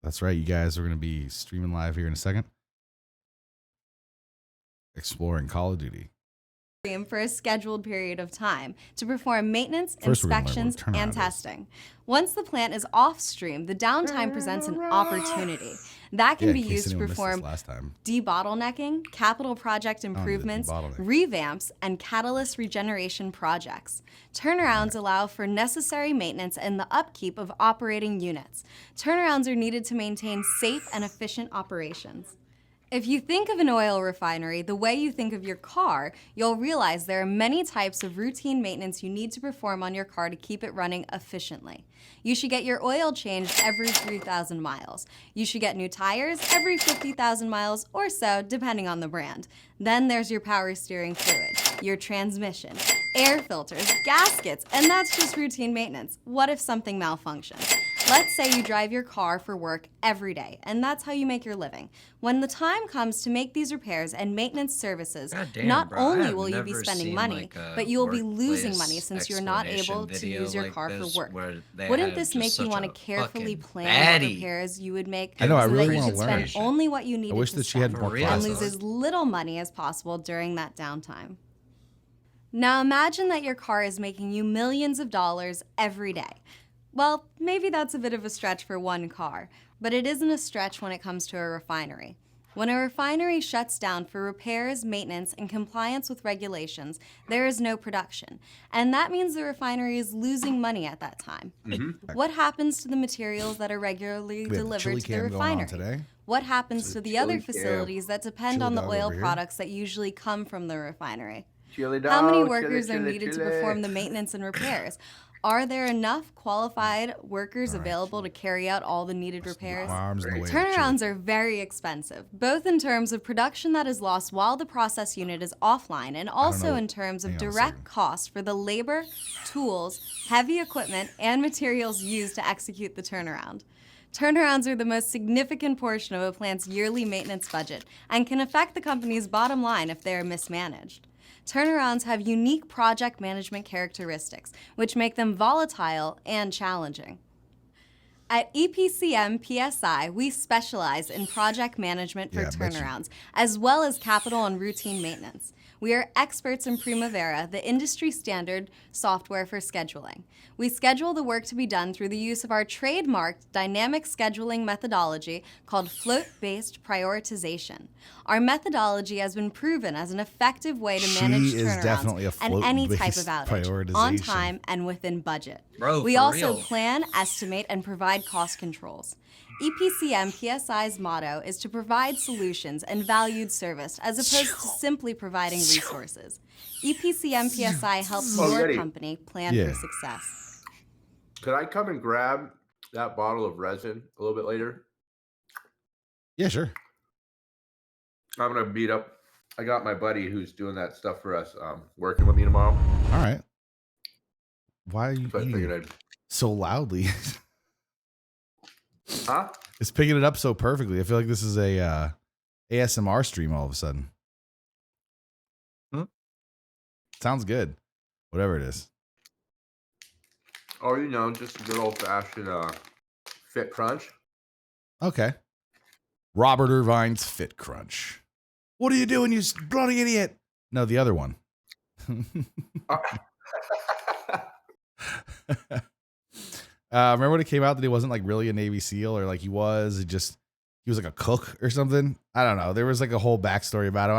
That's right. You guys are going to be streaming live here in a second. Exploring Call of Duty. For a scheduled period of time to perform maintenance, First, inspections, and testing. Once the plant is off stream, the downtime presents an opportunity that can be used to perform debottlenecking, capital project improvements, revamps, and catalyst regeneration projects. Turnarounds allow for necessary maintenance and the upkeep of operating units. Turnarounds are needed to maintain safe and efficient operations. If you think of an oil refinery the way you think of your car, you'll realize there are many types of routine maintenance you need to perform on your car to keep it running efficiently. You should get your oil changed every 3,000 miles. You should get new tires every 50,000 miles or so, depending on the brand. Then there's your power steering fluid, your transmission, air filters, gaskets, and that's just routine maintenance. What if something malfunctions? Let's say you drive your car for work every day, and that's how you make your living. When the time comes to make these repairs and maintenance services, not only will you be spending money, but you will be losing money since you're not able to use your car for work. Wouldn't this make you want to carefully plan what repairs you would make I know, I so really that you wanna could learn. spend only what you needed wish to that she had spend more and classes. lose as little money as possible during that downtime? Now imagine that your car is making you millions of dollars every day. Well, maybe that's a bit of a stretch for one car, but it isn't a stretch when it comes to a refinery. When a refinery shuts down for repairs, maintenance, and compliance with regulations, there is no production. And that means the refinery is losing money at that time. What happens to the materials that are regularly delivered to the refinery? What happens to the other facilities that depend on the oil products that usually come from the refinery? How many workers are needed to perform the maintenance and repairs? Are there enough qualified workers available to carry out all the needed repairs? Turnarounds are very expensive, both in terms of production that is lost while the process unit is offline, and also in terms of direct cost for the labor, tools, heavy equipment, and materials used to execute the turnaround. Turnarounds are the most significant portion of a plant's yearly maintenance budget and can affect the company's bottom line if they are mismanaged. Turnarounds have unique project management characteristics, which make them volatile and challenging. At EPCM PSI, we specialize in project management for turnarounds, as well as capital and routine maintenance. We are experts in Primavera, the industry standard software for scheduling. We schedule the work to be done through the use of our trademarked dynamic scheduling methodology called float-based prioritization. Our methodology has been proven as an effective way to manage turnarounds and any type of outage, on time and within budget. We also plan, estimate, and provide cost controls. EPCM PSI's motto is to provide solutions and valued service as opposed to simply providing resources. EPCM PSI helps your company plan for success. Could I come and grab that bottle of resin a little bit later? Yeah, sure. I'm gonna meet up. I got my buddy who's doing that stuff for us, working with me tomorrow. All right. Why are you eating so loudly? Huh? It's picking it up so perfectly. I feel like this is a ASMR stream all of a sudden. Sounds good. Whatever it is. Oh, you know, just a good old-fashioned Fit Crunch. Okay. Robert Irvine's Fit Crunch. What are you doing, you bloody idiot? No, the other one. Remember when it came out that he wasn't like really a Navy SEAL, or like he was like a cook or something? I don't know. There was like a whole backstory about him.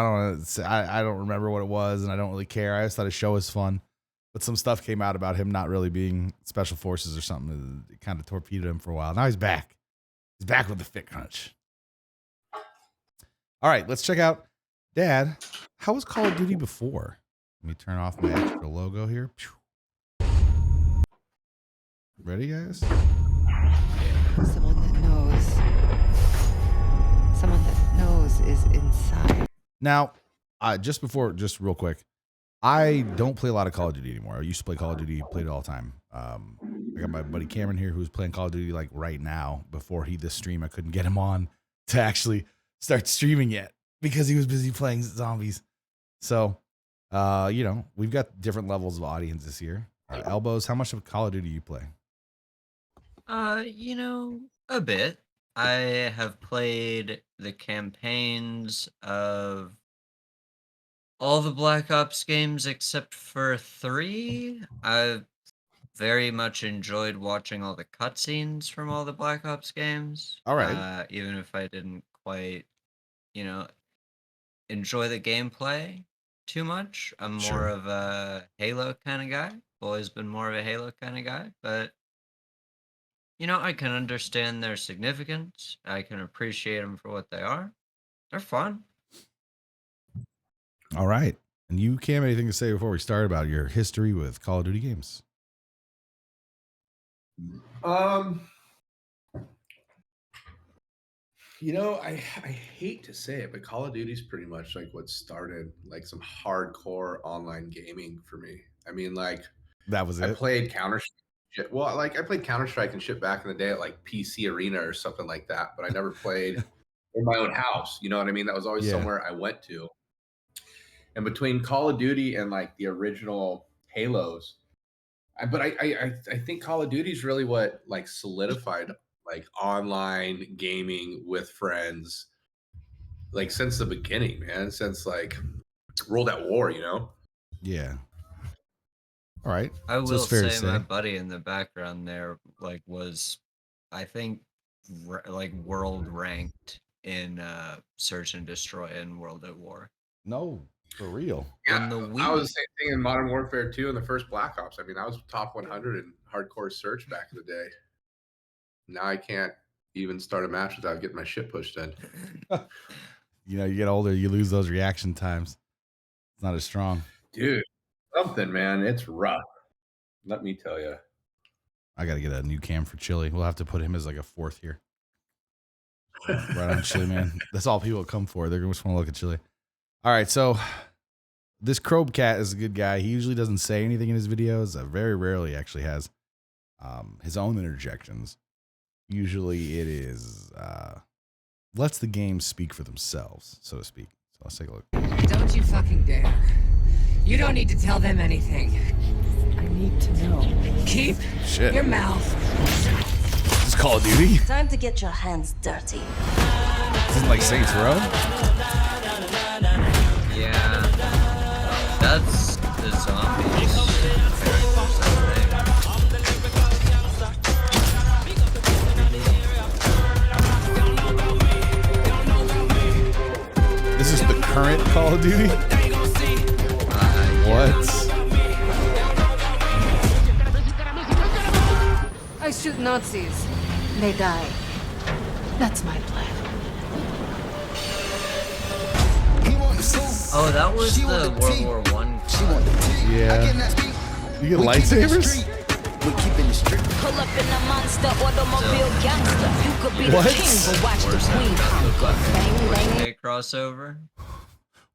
I don't remember what it was, and I don't really care. I just thought his show was fun. But some stuff came out about him not really being special forces or something. It kind of torpedoed him for a while. Now he's back. He's back with the Fit Crunch. All right, let's check out. Dad, how was Call of Duty before? Let me turn off my extra logo here. Ready, guys? Someone that knows is inside. Now, just real quick, I don't play a lot of Call of Duty anymore. I used to play Call of Duty, played it all the time. I got my buddy Cameron here who's playing Call of Duty like right now. Before this stream, I couldn't get him on to actually start streaming yet because he was busy playing zombies. So, we've got different levels of audiences here. Elbows, how much of Call of Duty do you play? A bit. I have played the campaigns of all the Black Ops games except for 3. I've very much enjoyed watching all the cutscenes from all the Black Ops games. All right. Even if I didn't quite, you know, enjoy the gameplay too much. I'm more Sure. of a Halo kind of guy. Always been more of a Halo kind of guy, but I can understand their significance. I can appreciate them for what they are. They're fun. All right. And you, Cam, anything to say before we start about your history with Call of Duty games? I hate to say it, but Call of Duty's pretty much like what started like some hardcore online gaming for me. I mean, like That was I it. played Counter Strike. Well, like I played Counter Strike and shit back in the day at like PC Arena or something like that, but I never played in my own house. You know what I mean? That was always Yeah. somewhere I went to. And between Call of Duty and like the original Halos, I think Call of Duty is really what like solidified like online gaming with friends, like since the beginning, man. Since like World at War, you know. Yeah. All right. I So will it's fair to say my say. buddy in the background there was, I think, like world ranked in Search and Destroy in World at War. No, for real. On the Wii. I was the same thing in Modern Warfare 2 and the first Black Ops. I mean, I was top 100 in hardcore search back in the day. Now I can't even start a match without getting my shit pushed in. You get older, you lose those reaction times. It's not as strong. Dude, something, man. It's rough. Let me tell you. I got to get a new cam for Chili. We'll have to put him as like a fourth here. Right on Chili, man. That's all people come for. They're going to just want to look at Chili. All right, so this Crowbcat is a good guy. He usually doesn't say anything in his videos. Very rarely actually has his own interjections. Usually it is lets the games speak for themselves, so to speak. So let's take a look. Don't you fucking dare. You don't need to tell them anything. I need to know. Keep your mouth. This is Call of Duty. Time to get your hands dirty. This isn't like Saints Row. Yeah, that's the zombies. characters, I This is the current Call of Duty. What? I shoot Nazis. They die. That's my plan. Oh, that was the World War One. Yeah. You get lightsabers? Pull up in a monster automobile gangster. You could be What? the king, but watch the queen conquer. Bang, bang. Okay, crossover.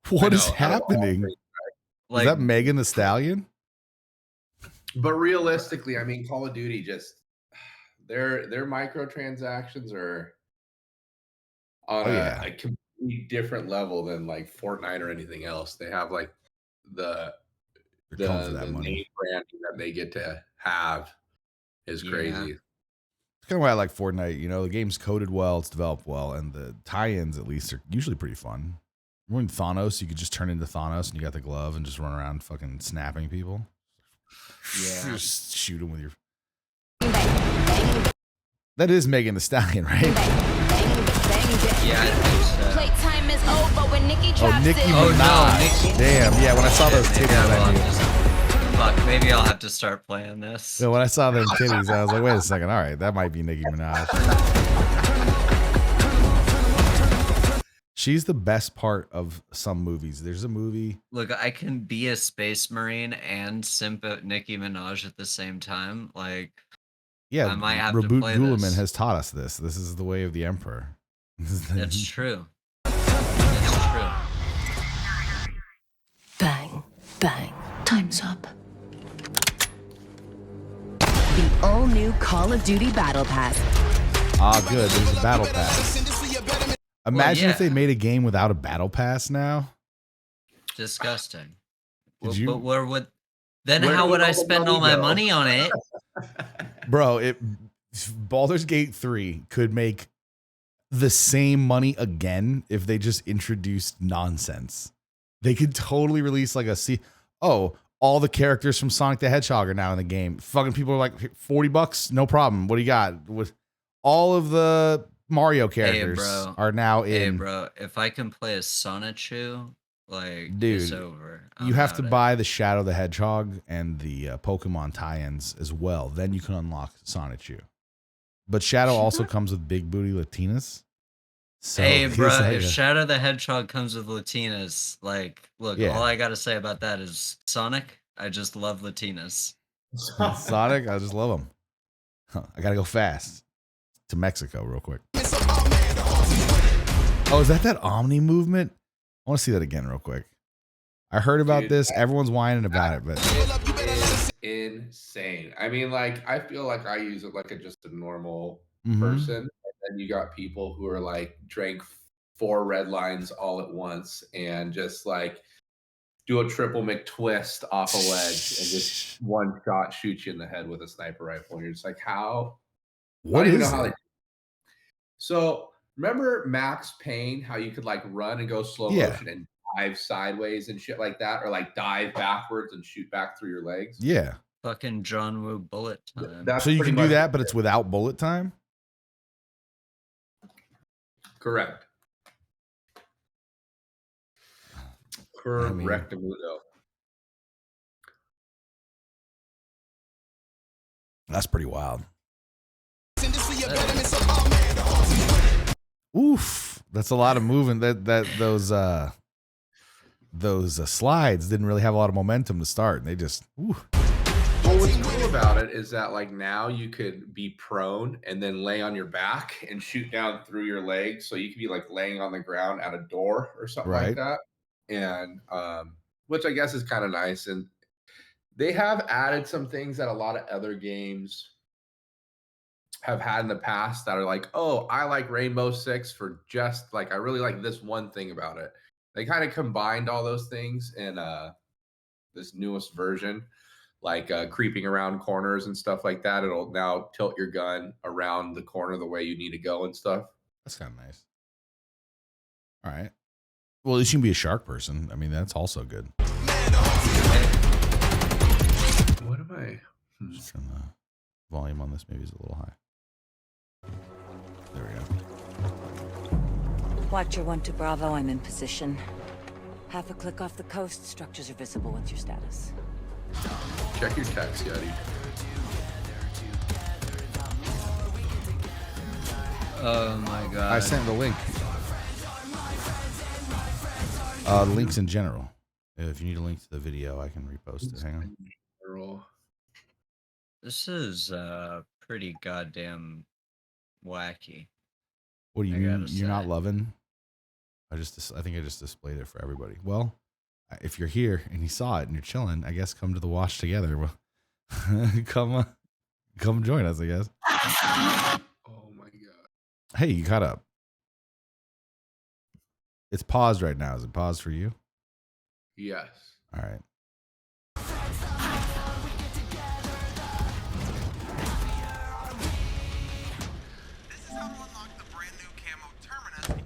What is know, happening? Like Is that Megan the Stallion? But realistically, I mean, Call of Duty just their microtransactions are on a completely different level than like Fortnite or anything else. They have like the They're coming for that name money. branding that they get to have is crazy. It's kind of why I like Fortnite. The game's coded well, it's developed well, and the tie-ins at least are usually pretty fun. Remember in Thanos, you could just turn into Thanos and you got the glove and just run around fucking snapping people. Yeah. Just shoot them with your. That is Megan the Stallion, right? Yeah, I think so. Playtime is over when Nikki drops Oh, Nicki it. Oh, no, Minaj. Nicki. Damn, yeah, when I saw those Maybe titties, I'll I knew. have to- Fuck, maybe I'll have to start playing this. So when I saw them titties, I was like, wait a second, all right, that might be Nicki Minaj. She's the best part of some movies. There's a movie. Look, I can be a space marine and simp at Nicki Minaj at the same time. Like, Yeah, I might have to Reboot play Guliman this. has taught us this. This is the way of the emperor. That's true. That's true. Bang, bang. Time's up. The all-new Call of Duty Battle Pass. Ah, good. There's a battle pass. Imagine if yeah. they made a game without a battle pass now. Disgusting. Did you- But where would then Where how would would I all the spend money all my go? money on it? Bro, Baldur's Gate 3 could make the same money again if they just introduced nonsense. They could totally release like all the characters from Sonic the Hedgehog are now in the game. Fucking people are like $40, no problem. What do you got? With all of the Mario characters are now in. Hey, bro, if I can play as Sonichu, like, dude, it's over. You have to buy the Shadow the Hedgehog and the Pokemon tie-ins as well. Then you can unlock Sonichu. But Shadow also comes with big booty Latinas. So hey, bro, if Shadow the Hedgehog comes with Latinas, like, look, all I gotta say about that is Sonic. I just love Latinas. Sonic, I just love them. I gotta go fast to Mexico real quick. Oh, is that Omni movement? I want to see that again real quick. I heard about this. Everyone's whining about it, but it's insane. I mean, like, I feel like I use it like just a normal person. And then you got people who are like drank 4 red lines all at once and just like do a triple McTwist off a ledge and just one shot shoot you in the head with a sniper rifle. And you're just like, how? What is it? So remember Max Payne, how you could like run and go slow motion and dive sideways and shit like that, or like dive backwards and shoot back through your legs? Yeah. Fucking John Woo bullet time. So you can do that, but it's without bullet time? Correct. Correctamundo. That's pretty wild. Oof, that's a lot of moving. Those slides didn't really have a lot of momentum to start. They just. Well, what's cool about it is that like now you could be prone and then lay on your back and shoot down through your legs, so you could be like laying on the ground at a door or something like that. And which I guess is kind of nice. And they have added some things that a lot of other games have had in the past that are like, oh, I like Rainbow Six for just like, I really like this one thing about it. They kind of combined all those things in this newest version, like creeping around corners and stuff like that. It'll now tilt your gun around the corner the way you need to go and stuff. That's kind of nice. All right. Well, at least you can be a shark person. I mean, that's also good. What am I? Just turn the volume on this. Maybe it's a little high. There we go. Watcher 1 to Bravo, I'm in position. Half a click off the coast, structures are visible. What's your status? Check your text, Yeti. Oh my god. I sent the link. Links in general. If you need a link to the video, I can repost it. Hang on. This is pretty goddamn wacky. What do you mean? You're not loving? I think I just displayed it for everybody. Well, if you're here and you saw it and you're chilling, I guess come to the watch together. Well, come join us, I guess. Oh my god. Hey, you caught up. It's paused right now. Is it paused for you? Yes. All right.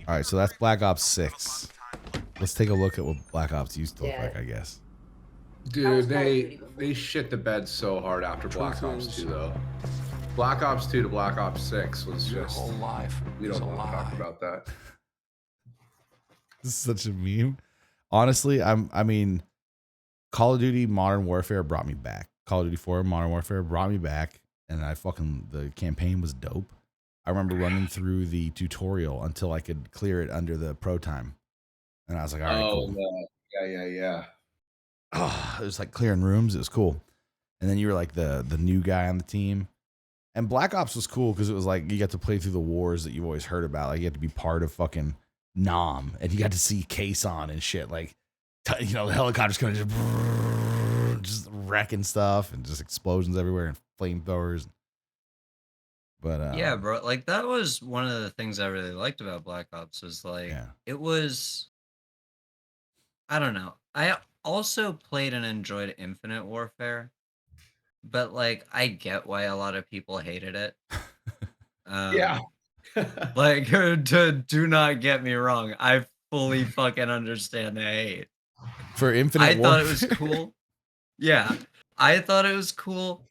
All right, so that's Black Ops 6. Let's take a look at what Black Ops used to look like, I guess. Dude, they shit the bed so hard after Black Ops 2, though. Black Ops 2 to Black Ops 6 was just... Your whole life. We don't want to talk about that. This is such a meme. Honestly, I mean, Call of Duty Modern Warfare brought me back. Call of Duty 4 Modern Warfare brought me back, and the campaign was dope. I remember running through the tutorial until I could clear it under the pro time. And I was like, all right, cool. Yeah. Oh, it was like clearing rooms. It was cool. And then you were like the new guy on the team. And Black Ops was cool because it was like you got to play through the wars that you've always heard about. Like you had to be part of fucking Nam, and you got to see Kason and shit. Like, the helicopters kind of just wrecking stuff and just explosions everywhere and flamethrowers. But yeah, bro, like that was one of the things I really liked about Black Ops was like it was, I don't know. I also played and enjoyed Infinite Warfare, but like I get why a lot of people hated it. Yeah, Like, do not get me wrong. I fully fucking understand the hate. For Infinite I thought it Warfare? was cool. Yeah, I thought it was cool.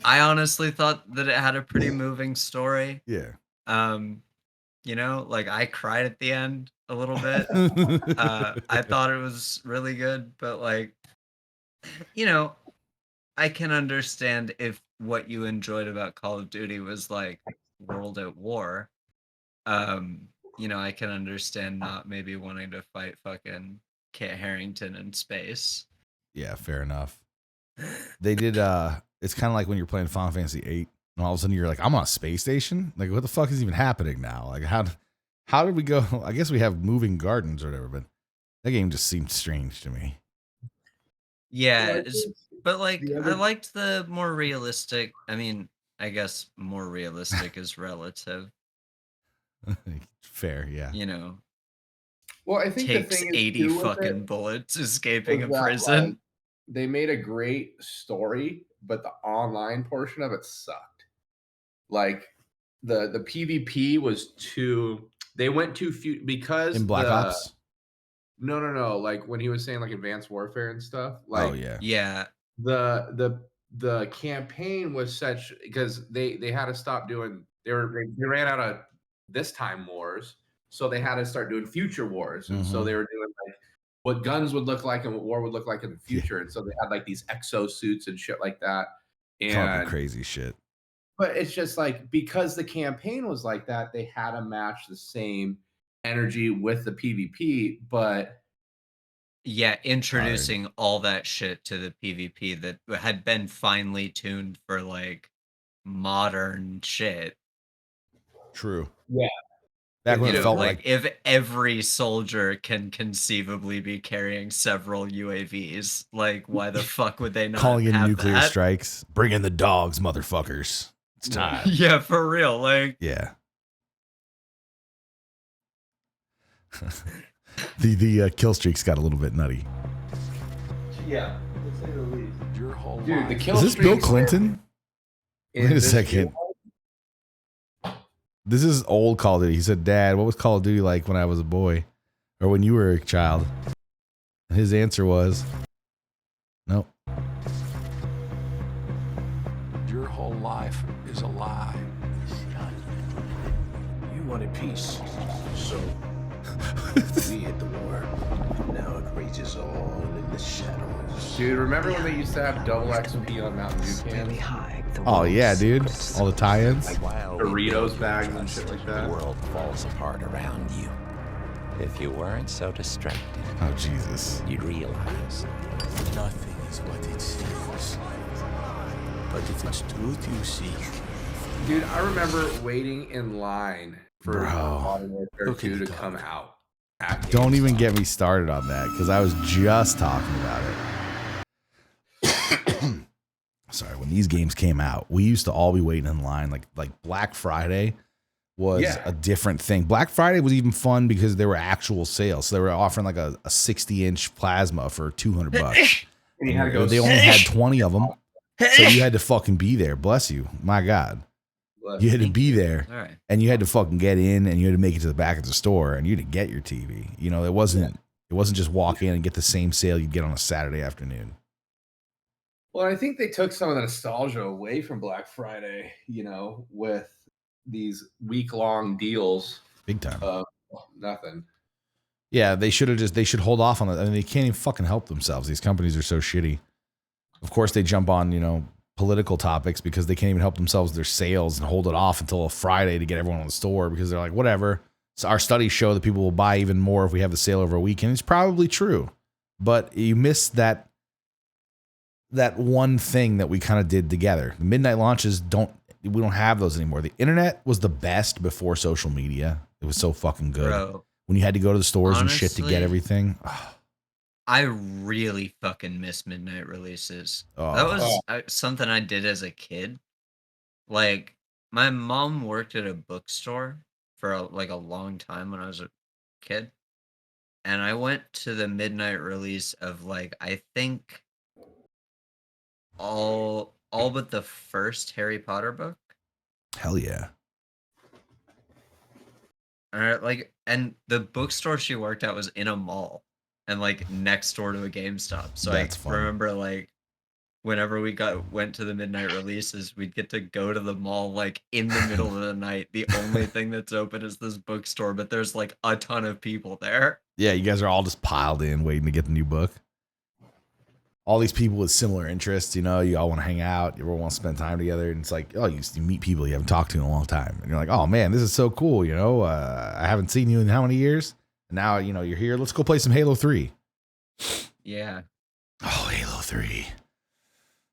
I honestly thought that it had a pretty moving story. Yeah. You know, like I cried at the end a little bit. I thought it was really good, but like, you know, I can understand if what you enjoyed about Call of Duty was like World at War. You know, I can understand not maybe wanting to fight fucking Kit Harington in space. Yeah, fair enough. They did it's kind of like when you're playing Final Fantasy 8 and all of a sudden you're like, I'm on a space station? Like what the fuck is even happening now? Like how did we go? I guess we have moving gardens or whatever, but that game just seemed strange to me. Yeah, but like I other- liked the more realistic. I mean, I guess more realistic is relative. Fair, yeah. You know, Well, I think takes the thing is 80 too with fucking it bullets escaping a was that, prison. like, they made a great story, but the online portion of it sucked. Like the PvP was too. They went too few because In Black Ops? No. Like when he was saying like Advanced Warfare and stuff. Like Oh yeah. Yeah, the campaign was such because they had to stop doing. They ran out of this time wars, so they had to start doing future wars, and so Mhm. they were doing like what guns would look like and what war would look like in the future, and so they had like these exo suits and shit like that. Come up with And crazy shit. but it's just like because the campaign was like that, they had to match the same energy with the PvP, but yeah, introducing all that shit to the PvP that had been finely tuned for like modern shit. True. yeah, Back when You it know, felt like like if every soldier can conceivably be carrying several UAVs, like why the fuck would they not calling in have nuclear that? strikes. Bring in the dogs, motherfuckers. It's time. Yeah, for real. Like, Yeah. the kill streaks got a little bit nutty. yeah, to say the least. Your whole Dude, the life. kill Is this Bill streaks Clinton? in Wait a this second. game- This is old Call of Duty. He said, Dad, what was Call of Duty like when I was a boy? Or when you were a child? And his answer was, nope. Your whole life is a lie. You wanted peace, so we hit the war. Now it rages on in the shadows. Dude, remember when they used to have double XP on Mountain Dew cans? Oh, yeah, dude. All the tie-ins. Doritos bags and shit like that. The world falls apart around you. If you weren't so distracted, Oh, Jesus. you'd realize nothing is what it seems. But if it's truth you seek, Dude, I remember waiting in line for Bro. Modern Warfare Who can 2 to you talk come to? out. That Don't game's even get me started on that because I was just talking about it. Sorry, when these games came out, we used to all be waiting in line. Like Black Friday was Yeah. a different thing. Black Friday was even fun because there were actual sales. So they were offering like a 60-inch plasma for $200. And you had to go They only had 20 of them. So you had to fucking be there. Bless you. My God. You had to be there. all right. And you had to fucking get in and you had to make it to the back of the store and you had to get your TV. You know, it wasn't just walk in and get the same sale you'd get on a Saturday afternoon. Well, I think they took some of the nostalgia away from Black Friday, you know, with these week-long deals Big time. of nothing. Yeah, they should hold off on that. I mean, they can't even fucking help themselves. These companies are so shitty. Of course, they jump on, you know, political topics because they can't even help themselves with their sales and hold it off until a Friday to get everyone in the store because they're like, whatever. So our studies show that people will buy even more if we have the sale over a weekend. It's probably true, but you miss that one thing that we kind of did together. The midnight launches we don't have those anymore. The internet was the best before social media. It was so fucking good. Bro, When you had to go to the stores and shit to honestly, get everything. I really fucking miss midnight releases. Oh. That was something I did as a kid. Like, my mom worked at a bookstore for a long time when I was a kid. And I went to the midnight release of like, I think all but the first Harry Potter book. Hell yeah. Like, and the bookstore she worked at was in a mall and like next door to a GameStop. So That's I fun. remember like whenever we went to the midnight releases, we'd get to go to the mall like in the middle of the night. The only thing that's open is this bookstore, but there's like a ton of people there. Yeah, you guys are all just piled in waiting to get the new book. All these people with similar interests, you all want to hang out, you all want to spend time together, and it's like, oh, you meet people you haven't talked to in a long time, and you're like, oh man, this is so cool, I haven't seen you in how many years, and now you're here. Let's go play some Halo 3. Yeah. Oh, Halo 3.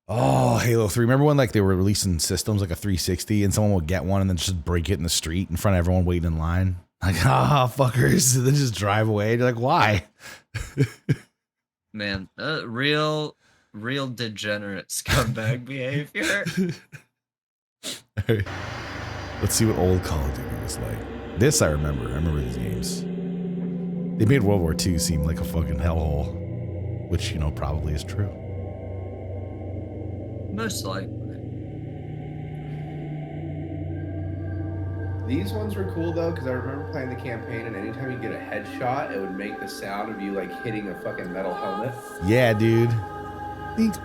Oh, Halo 3. Remember when like they were releasing systems like a 360 and someone would get one and then just break it in the street in front of everyone waiting in line? Like, fuckers. And then just drive away. You're like, why? Man, real degenerate scumbag behavior. Right. Let's see what old Call of Duty was like. This I remember. I remember these games. They made World War II seem like a fucking hellhole, which, probably is true. Most likely. These ones were cool though, because I remember playing the campaign, and anytime you get a headshot, it would make the sound of you like hitting a fucking metal helmet. Yeah, dude.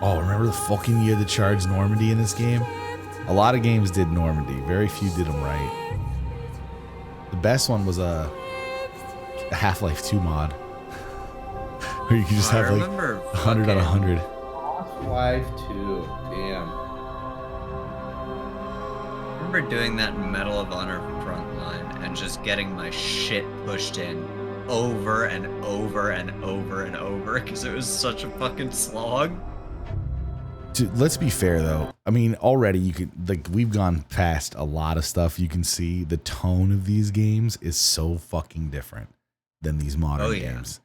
Oh, remember the fucking year that charged Normandy in this game? A lot of games did Normandy. Very few did them right. The best one was a Half-Life 2 mod, where you could just have like 100 out of 100. Half-Life 2, damn. I remember doing that in Medal of Honor Frontline and just getting my shit pushed in over and over and over and over because it was such a fucking slog. Dude, let's be fair though. I mean, already you could we've gone past a lot of stuff. You can see the tone of these games is so fucking different than these modern games.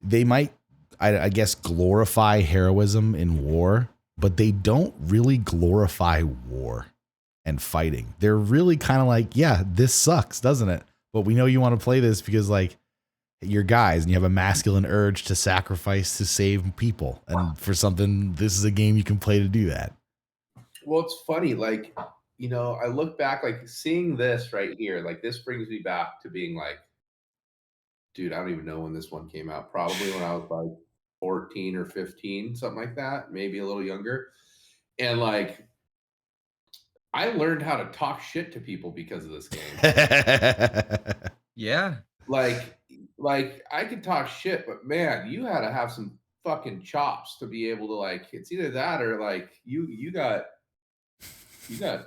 They might, I guess, glorify heroism in war, but they don't really glorify war and fighting. They're really kind of like, yeah, this sucks, doesn't it? But we know you want to play this because like you're guys and you have a masculine urge to sacrifice to save people. And for something, this is a game you can play to do that. Well, it's funny, like, I look back, like seeing this right here, like this brings me back to being like, dude, I don't even know when this one came out. Probably when I was like 14 or 15, something like that, maybe a little younger. And like, I learned how to talk shit to people because of this game. Yeah. Like I could talk shit, but man, you had to have some fucking chops to be able to like, it's either that or like you got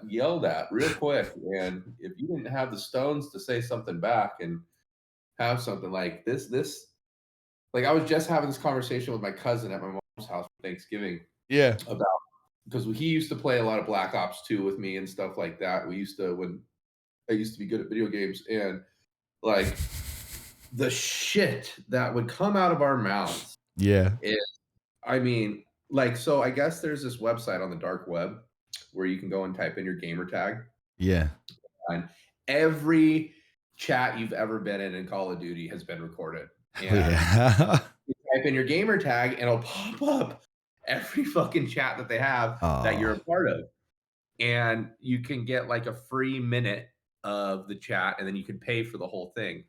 yelled at real quick. And if you didn't have the stones to say something back and have something like this, like I was just having this conversation with my cousin at my mom's house for Thanksgiving. Yeah. About, because he used to play a lot of Black Ops 2 with me and stuff like that. When I used to be good at video games, and like the shit that would come out of our mouths. Yeah. I mean, like, so I guess there's this website on the dark web where you can go and type in your gamer tag. Yeah. And every chat you've ever been in Call of Duty has been recorded. And you type in your gamer tag and it'll pop up every fucking chat that they have that you're a part of. And you can get like a free minute of the chat, and then you can pay for the whole thing.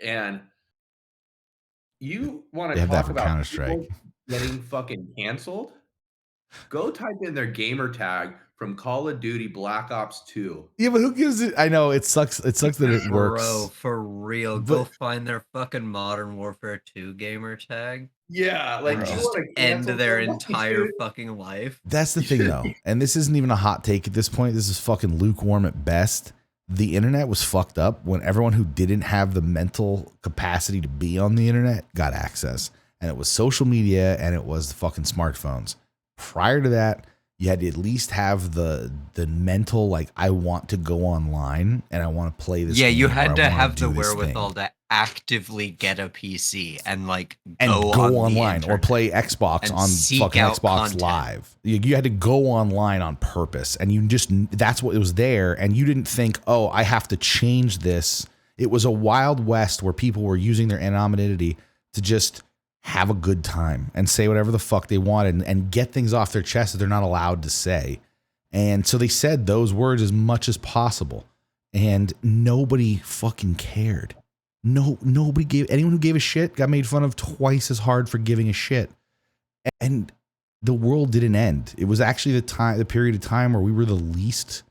And you want to talk about Counter-Strike getting fucking canceled? Go type in their gamer tag from Call of Duty Black Ops 2. Yeah, but who gives it? I know it sucks. It sucks that it works. Bro, for real. Go find their fucking Modern Warfare 2 gamer tag. Yeah, like and just end their entire fucking life. That's the thing though. And this isn't even a hot take at this point. This is fucking lukewarm at best. The internet was fucked up when everyone who didn't have the mental capacity to be on the internet got access. And it was social media and it was the fucking smartphones. Prior to that, you had to at least have the mental, like, I want to go online and I want to play this. Yeah, you had to have the wherewithal to actively get a PC and like go online or play Xbox on fucking Xbox content. Live. You had to go online on purpose, and you just, that's what was there. And you didn't think, oh, I have to change this. It was a wild west where people were using their anonymity to just have a good time and say whatever the fuck they wanted and get things off their chest that they're not allowed to say. And so they said those words as much as possible. and nobody fucking cared. Nobody gave, anyone who gave a shit got made fun of twice as hard for giving a shit. And the world didn't end. It was actually the period of time where we were the least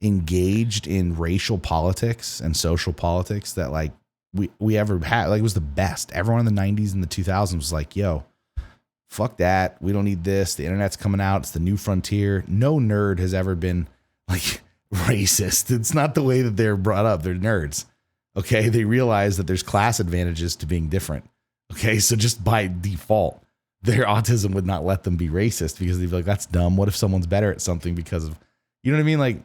engaged in racial politics and social politics that like we ever had. Like, it was the best. Everyone in the 90s and the 2000s was like, yo, fuck that. We don't need this. The internet's coming out. It's the new frontier. No nerd has ever been like racist. It's not the way that they're brought up. They're nerds. Okay. They realize that there's class advantages to being different. Okay. So just by default, their autism would not let them be racist because they'd be like, that's dumb. What if someone's better at something because of, you know what I mean? Like,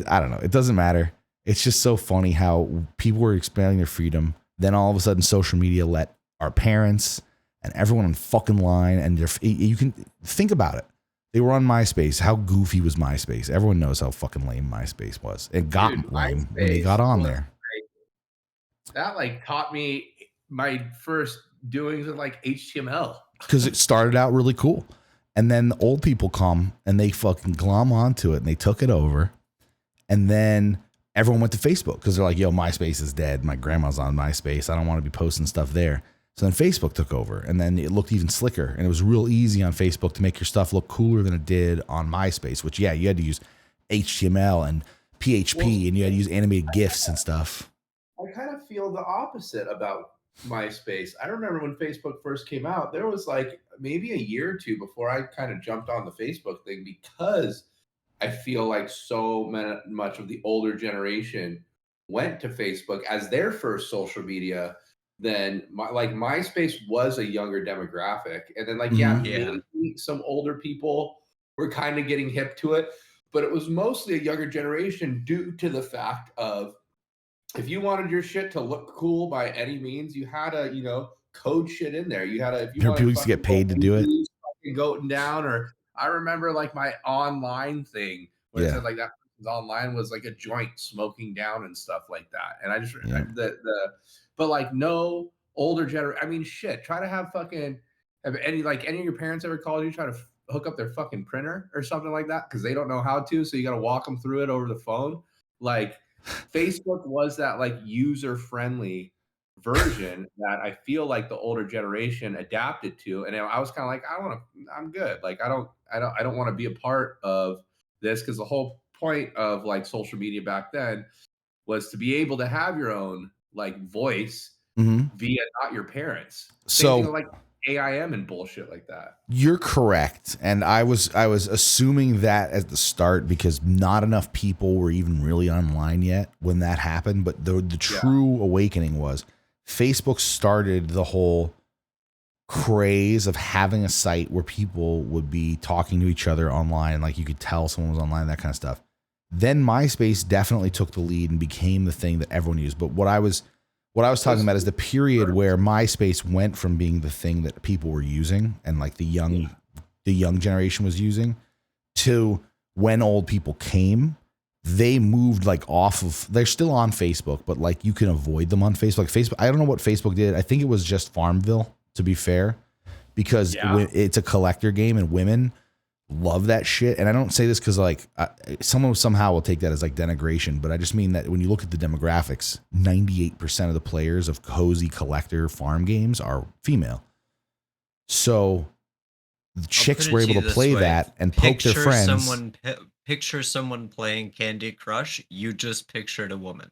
I don't know. It doesn't matter. It's just so funny how people were expanding their freedom. Then all of a sudden social media let our parents and everyone on fucking line, and you can think about it. They were on MySpace. How goofy was MySpace? Everyone knows how fucking lame MySpace was. It got lame when they got on there. That like taught me my first doings with like HTML. Because it started out really cool. And then the old people come and they fucking glom onto it and they took it over. And then everyone went to Facebook because they're like, yo, MySpace is dead. My grandma's on MySpace. I don't want to be posting stuff there. So then Facebook took over, and then it looked even slicker, and it was real easy on Facebook to make your stuff look cooler than it did on MySpace, which, yeah, you had to use HTML and PHP, and you had to use animated GIFs and stuff. I kind of feel the opposite about MySpace. I remember when Facebook first came out, there was like maybe a year or two before I kind of jumped on the Facebook thing, because I feel like so much of the older generation went to Facebook as their first social media. Then MySpace was a younger demographic. And then maybe some older people were kind of getting hip to it, but it was mostly a younger generation due to the fact of, if you wanted your shit to look cool by any means, you had to, code shit in there. You had to, if you people used to get paid to do it. Goating down, or I remember like my online thing where it said like that person's online was like a joint smoking down and stuff like that. And I just but like no older generation. I mean, shit. Try to have any of your parents ever called you try to hook up their fucking printer or something like that because they don't know how to, so you got to walk them through it over the phone. Like Facebook was that like user friendly version that I feel like the older generation adapted to, and I was kind of like, I'm good. Like I don't want to be a part of this, because the whole point of like social media back then was to be able to have your own like voice via not your parents. Same thing like AIM and bullshit like that. You're correct. And I was assuming that at the start because not enough people were even really online yet when that happened. But the true awakening was Facebook started the whole craze of having a site where people would be talking to each other online. Like you could tell someone was online, that kind of stuff. Then MySpace definitely took the lead and became the thing that everyone used. But what I was talking about is the period where MySpace went from being the thing that people were using and like the young generation was using to when old people came, they moved like off of, they're still on Facebook, but like you can avoid them on Facebook. Facebook, I don't know what Facebook did. I think it was just Farmville, to be fair, because it's a collector game and women love that shit. And I don't say this because like someone somehow will take that as like denigration, but I just mean that when you look at the demographics, 98% of the players of cozy collector farm games are female. So the chicks were able to play that and poke their friends. Picture someone playing Candy Crush. You just pictured a woman.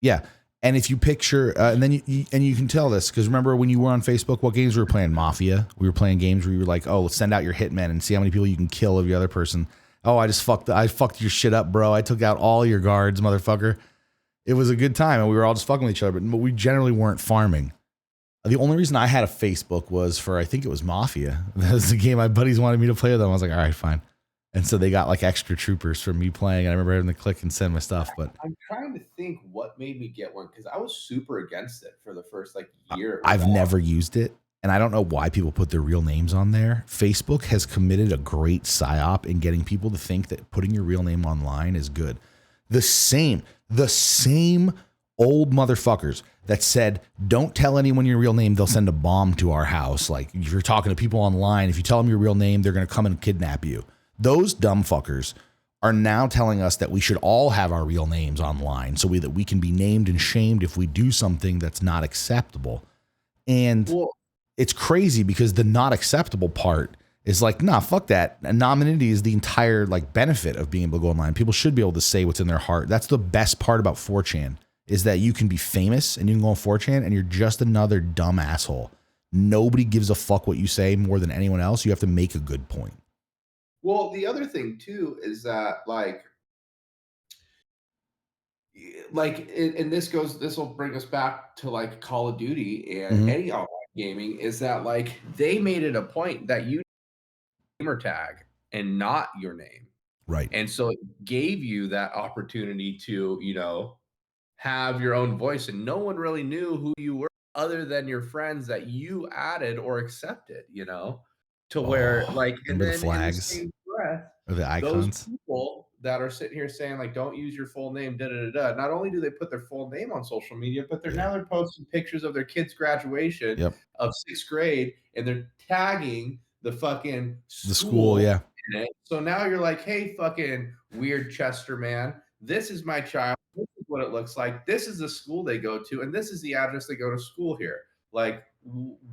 Yeah. And if you picture, and then you can tell this, because remember when you were on Facebook, what games we were playing? Mafia. We were playing games where you were like, oh, let's send out your hitmen and see how many people you can kill of the other person. Oh, I fucked your shit up, bro. I took out all your guards, motherfucker. It was a good time, and we were all just fucking with each other, but we generally weren't farming. The only reason I had a Facebook was for, I think it was Mafia. That was the game my buddies wanted me to play with them. I was like, all right, fine. And so they got like extra troopers from me playing. I remember having to click and send my stuff. But I'm trying to think what made me get one, because I was super against it for the first like year. I've never used it, and I don't know why people put their real names on there. Facebook has committed a great psyop in getting people to think that putting your real name online is good. The same old motherfuckers that said, don't tell anyone your real name, they'll send a bomb to our house. Like if you're talking to people online, if you tell them your real name, they're going to come and kidnap you. Those dumb fuckers are now telling us that we should all have our real names online so that we can be named and shamed if we do something that's not acceptable. And it's crazy because the not acceptable part is like, nah, fuck that. Anonymity is the entire like benefit of being able to go online. People should be able to say what's in their heart. That's the best part about 4chan is that you can be famous and you can go on 4chan and you're just another dumb asshole. Nobody gives a fuck what you say more than anyone else. You have to make a good point. Well, the other thing too is that and this will bring us back to like Call of Duty and any online gaming is that like they made it a point that you gamer tag and not your name. Right. And so it gave you that opportunity to, you know, have your own voice and no one really knew who you were other than your friends that you added or accepted, you know, to where like, and remember then the flags in the same breath, or the icons? those people that are sitting here saying like, don't use your full name, da da da da. Not only do they put their full name on social media, but they're posting pictures of their kids' graduation of 6th grade, and they're tagging the fucking school, yeah. in it. So now you're like, hey, fucking weird Chester man, this is my child. This is what it looks like. This is the school they go to, and this is the address they go to school here. Like,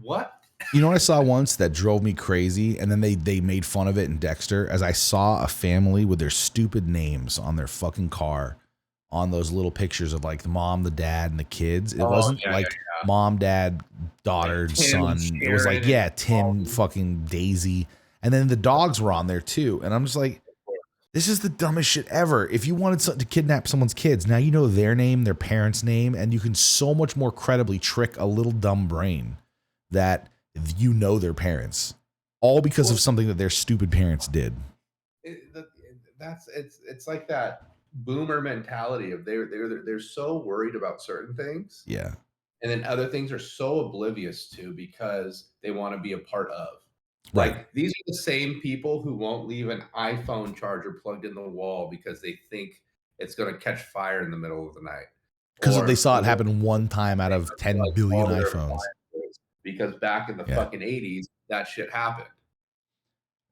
what? You know what I saw once that drove me crazy, and then they made fun of it in Dexter, as I saw a family with their stupid names on their fucking car on those little pictures of like the mom, the dad, and the kids. It wasn't mom, dad, daughter, like son. Tim, it was like, Tim, fucking Daisy. And then the dogs were on there too. And I'm just like, this is the dumbest shit ever. If you wanted to kidnap someone's kids, now you know their name, their parents' name, and you can so much more credibly trick a little dumb brain that you know their parents, all because of something that their stupid parents did. It's like that boomer mentality of they're so worried about certain things, yeah, and then other things are so oblivious to because they want to be a part of. Right. Like these are the same people who won't leave an iPhone charger plugged in the wall because they think it's going to catch fire in the middle of the night. Because they saw it happen one time out of 10 billion iPhones. Because back in the fucking 80s, that shit happened.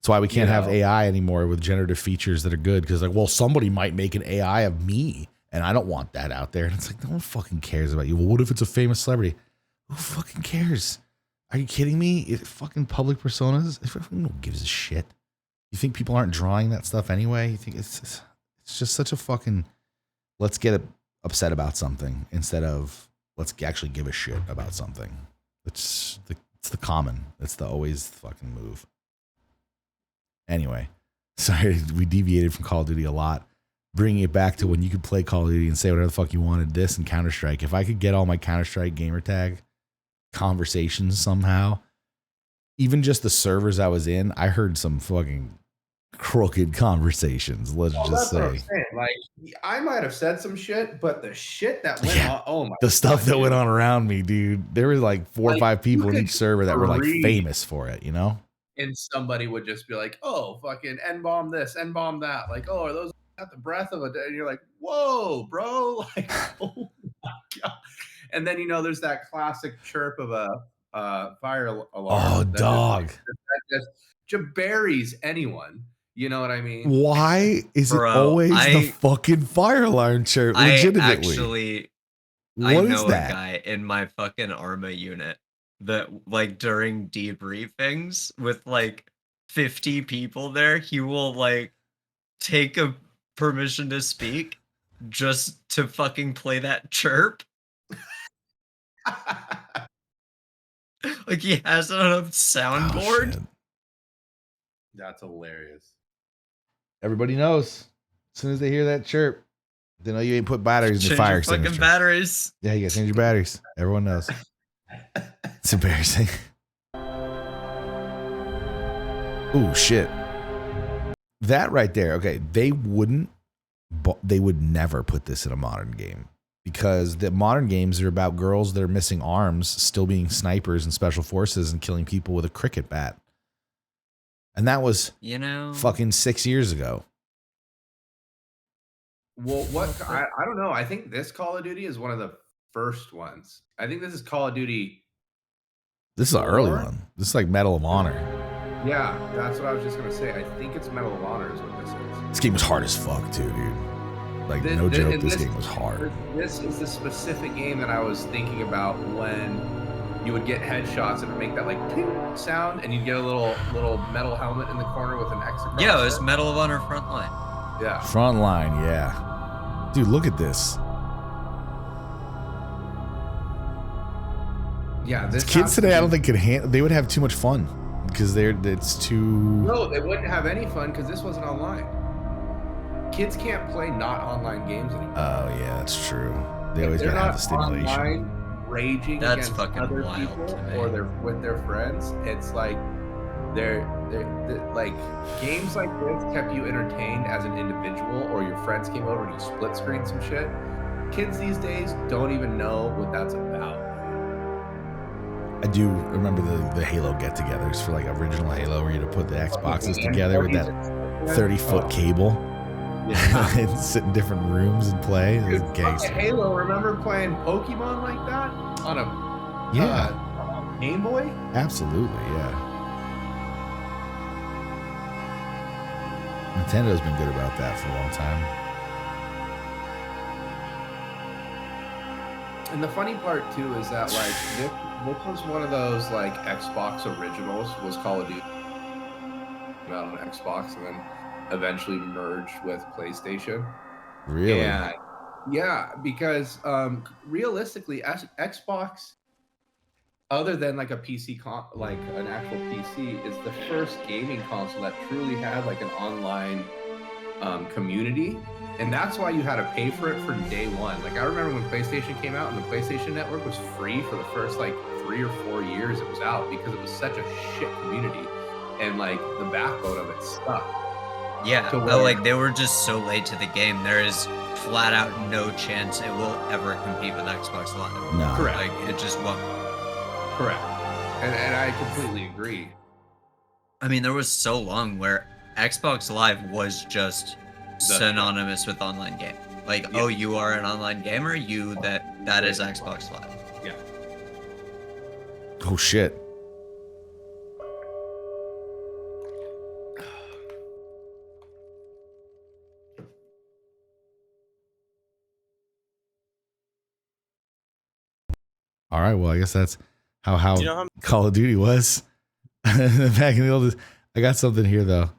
That's why we can't have AI anymore with generative features that are good. Because like, well, somebody might make an AI of me, and I don't want that out there. And it's like, no one fucking cares about you. Well, what if it's a famous celebrity? Who fucking cares? Are you kidding me? Fucking public personas? No one gives a shit. You think people aren't drawing that stuff anyway? You think it's just such a fucking let's get upset about something instead of let's actually give a shit about something. It's the common. It's the always fucking move. Anyway, sorry, we deviated from Call of Duty a lot. Bringing it back to when you could play Call of Duty and say whatever the fuck you wanted. This and Counter-Strike. If I could get all my Counter-Strike gamer tag conversations somehow, even just the servers I was in, I heard some fucking crooked conversations. Let's just say. What I'm saying. Like, I might have said some shit, but the shit that went on, oh my the stuff that went on around me, dude. There were like 4 or 5 people in each server that were like famous for it, you know? And somebody would just be like, oh, fucking N-bomb this, N-bomb that. Like, oh, are those at the breath of a day? And you're like, whoa, bro. Like, oh my God. And then, there's that classic chirp of a fire alarm. Oh, dog. That just buries anyone. You know what I mean? Why is it always the fucking fire alarm chirp? Legitimately. I know a guy in my fucking Arma unit that, like, during debriefings with, like, 50 people there, he will, like, take a permission to speak just to fucking play that chirp. Like, he has it on a soundboard. Oh, that's hilarious. Everybody knows. As soon as they hear that chirp, they know you ain't put batteries in your fire extinguisher. Fucking batteries. Yeah, you gotta change your batteries. Everyone knows. It's embarrassing. Ooh, shit. That right there. Okay, they would never put this in a modern game because the modern games are about girls that are missing arms, still being snipers and special forces and killing people with a cricket bat. And that was, fucking 6 years ago. Well, I don't know. I think this Call of Duty is one of the first ones. I think this is Call of Duty. This is an early one. This is like Medal of Honor. Yeah, that's what I was just gonna say. I think it's Medal of Honor is what this is. This game was hard as fuck too, dude. Like, no joke, this game was hard. This is the specific game that I was thinking about when you would get headshots and it would make that like ping sound, and you'd get a little metal helmet in the corner with an X across Yeah, it was it. Medal of Honor Frontline. Yeah. Frontline, yeah. Dude, look at this. Yeah, this Kids today, I don't think they would have too much fun because it's too. No, they wouldn't have any fun because this wasn't online. Kids can't play not online games anymore. Oh yeah, that's true. They always They're gotta have not the stimulation. online raging That's against fucking other wild people to me. or they're with their friends. It's like they're like games like this kept you entertained as an individual, or your friends came over and you split screen some shit. Kids these days don't even know what that's about. I do remember the Halo get-togethers for like original Halo, where you had to put the Xboxes together with that 30-foot cable and sit in different rooms and play. It was Dude, gangster. Halo, remember playing Pokemon like that on a Game Boy? Absolutely, yeah. Nintendo's been good about that for a long time. And the funny part too is that like this was one of those like Xbox originals, was Call of Duty out on Xbox and then eventually merged with PlayStation. Really? And yeah, because realistically, Xbox, other than like a PC like an actual PC, is the first gaming console that truly had like an online community. And that's why you had to pay for it from day one. Like I remember when PlayStation came out and the PlayStation Network was free for the first like 3 or 4 years it was out, because it was such a shit community and like the backbone of it stuck. Yeah, like they were just so late to the game. There is flat out no chance it will ever compete with Xbox Live. No. Correct. Like it just won't. Correct. And I completely agree. I mean, there was so long where Xbox Live was just synonymous with online game. Like, oh, you are an online gamer, that is Xbox Live. Yeah. Oh shit. All right, well, I guess that's how Do you know how Call of Duty was back in the old. I got something here though.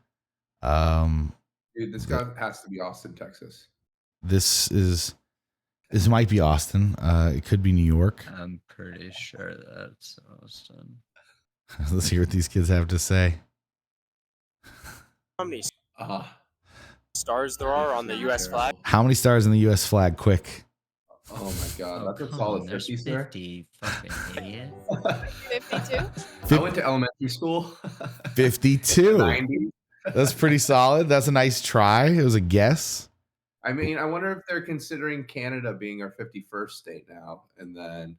Dude, this guy has to be Austin, Texas. This might be Austin. It could be New York. I'm pretty sure that's Austin. Let's hear what these kids have to say. how many stars there are on the U.S. flag? How many stars in the U.S. flag? Quick. Oh my god, that's a come solid on, there's 50, sir. 50, fucking idiot. 52? I went to elementary school. 52. 90. That's pretty solid. That's a nice try. It was a guess. I mean, I wonder if they're considering Canada being our 51st state now, and then,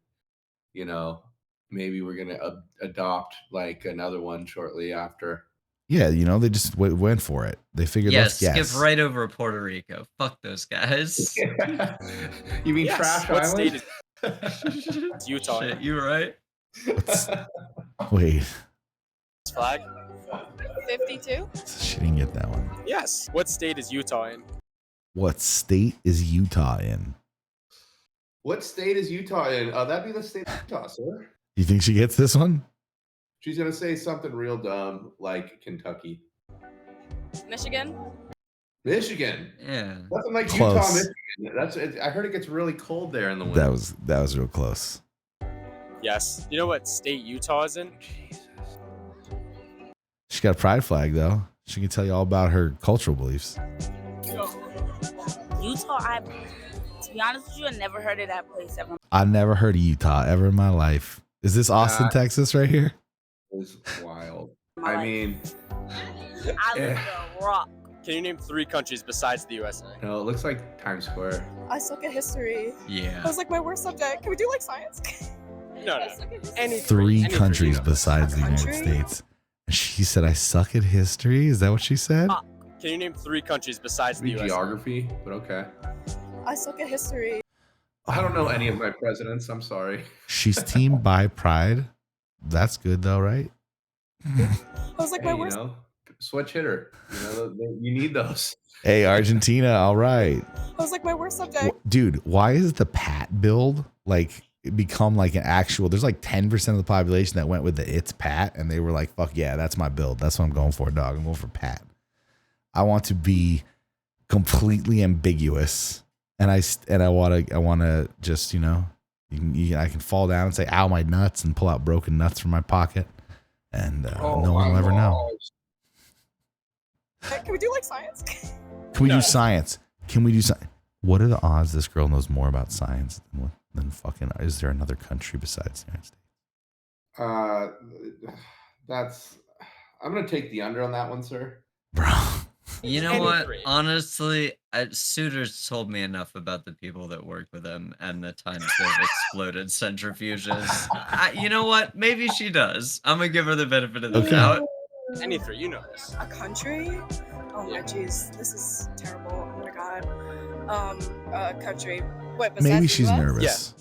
you know, maybe we're gonna adopt like another one shortly after. Yeah, you know, they just went for it. They figured, Yeah, let's guess. skip right over Puerto Rico. Fuck those guys. You mean Yes. Trash What Island? state is Utah? Shit, you right? Wait, Flag? 52? she didn't get that one. Yes. What state is Utah in? What state is Utah in? What state is Utah in? That'd be the state of Utah, sir. You think she gets this one? She's gonna say something real dumb like Kentucky. Michigan? Michigan. Yeah. Nothing like Close. Utah, Michigan. I heard it gets really cold there in the winter. That was real close. Yes. You know what state Utah is in? She got a pride flag though. She can tell you all about her cultural beliefs. Utah, to be honest with you, I never heard of that place ever. I never heard of Utah ever in my life. Is this Austin, Texas, right here? It's wild. I mean, I live in a rock. Can you name 3 countries besides the USA? no, it looks like Times Square. I suck at history. Yeah. That was like my worst subject. Can we do like science? No. Any 3 any countries three. besides the United Country? States. And she said, I suck at history. Is that what she said? Can you name 3 countries besides the Maybe USA? geography, but okay. I suck at history. I don't know any of my presidents. I'm sorry. She's team by pride. That's good though, right? I was like, Hey, my you worst. know, switch hitter. You need those. Hey, Argentina, all right. I was like, my worst subject. Dude, why is the Pat build like become like an actual? There's like 10% of the population that went with the it's Pat, and they were like, fuck yeah, that's my build. That's what I'm going for, dog. I'm going for Pat. I want to be completely ambiguous, and I want to just, you know, I can fall down and say, ow, my nuts, and pull out broken nuts from my pocket, and no one will ever know. Can we do like science? Can we do science? Can we do science? What are the odds this girl knows more about science than fucking? Is there another country besides the United States? I'm gonna take the under on that one, sir. Bro. You know what? Honestly, Suitors told me enough about the people that work with him and the times they've exploded centrifuges. You know what? Maybe she does. I'm gonna give her the benefit of the doubt. Any three, you know this. A country? Oh my jeez, this is terrible. Oh my god. A country. Wait, besides Maybe the she's US? nervous.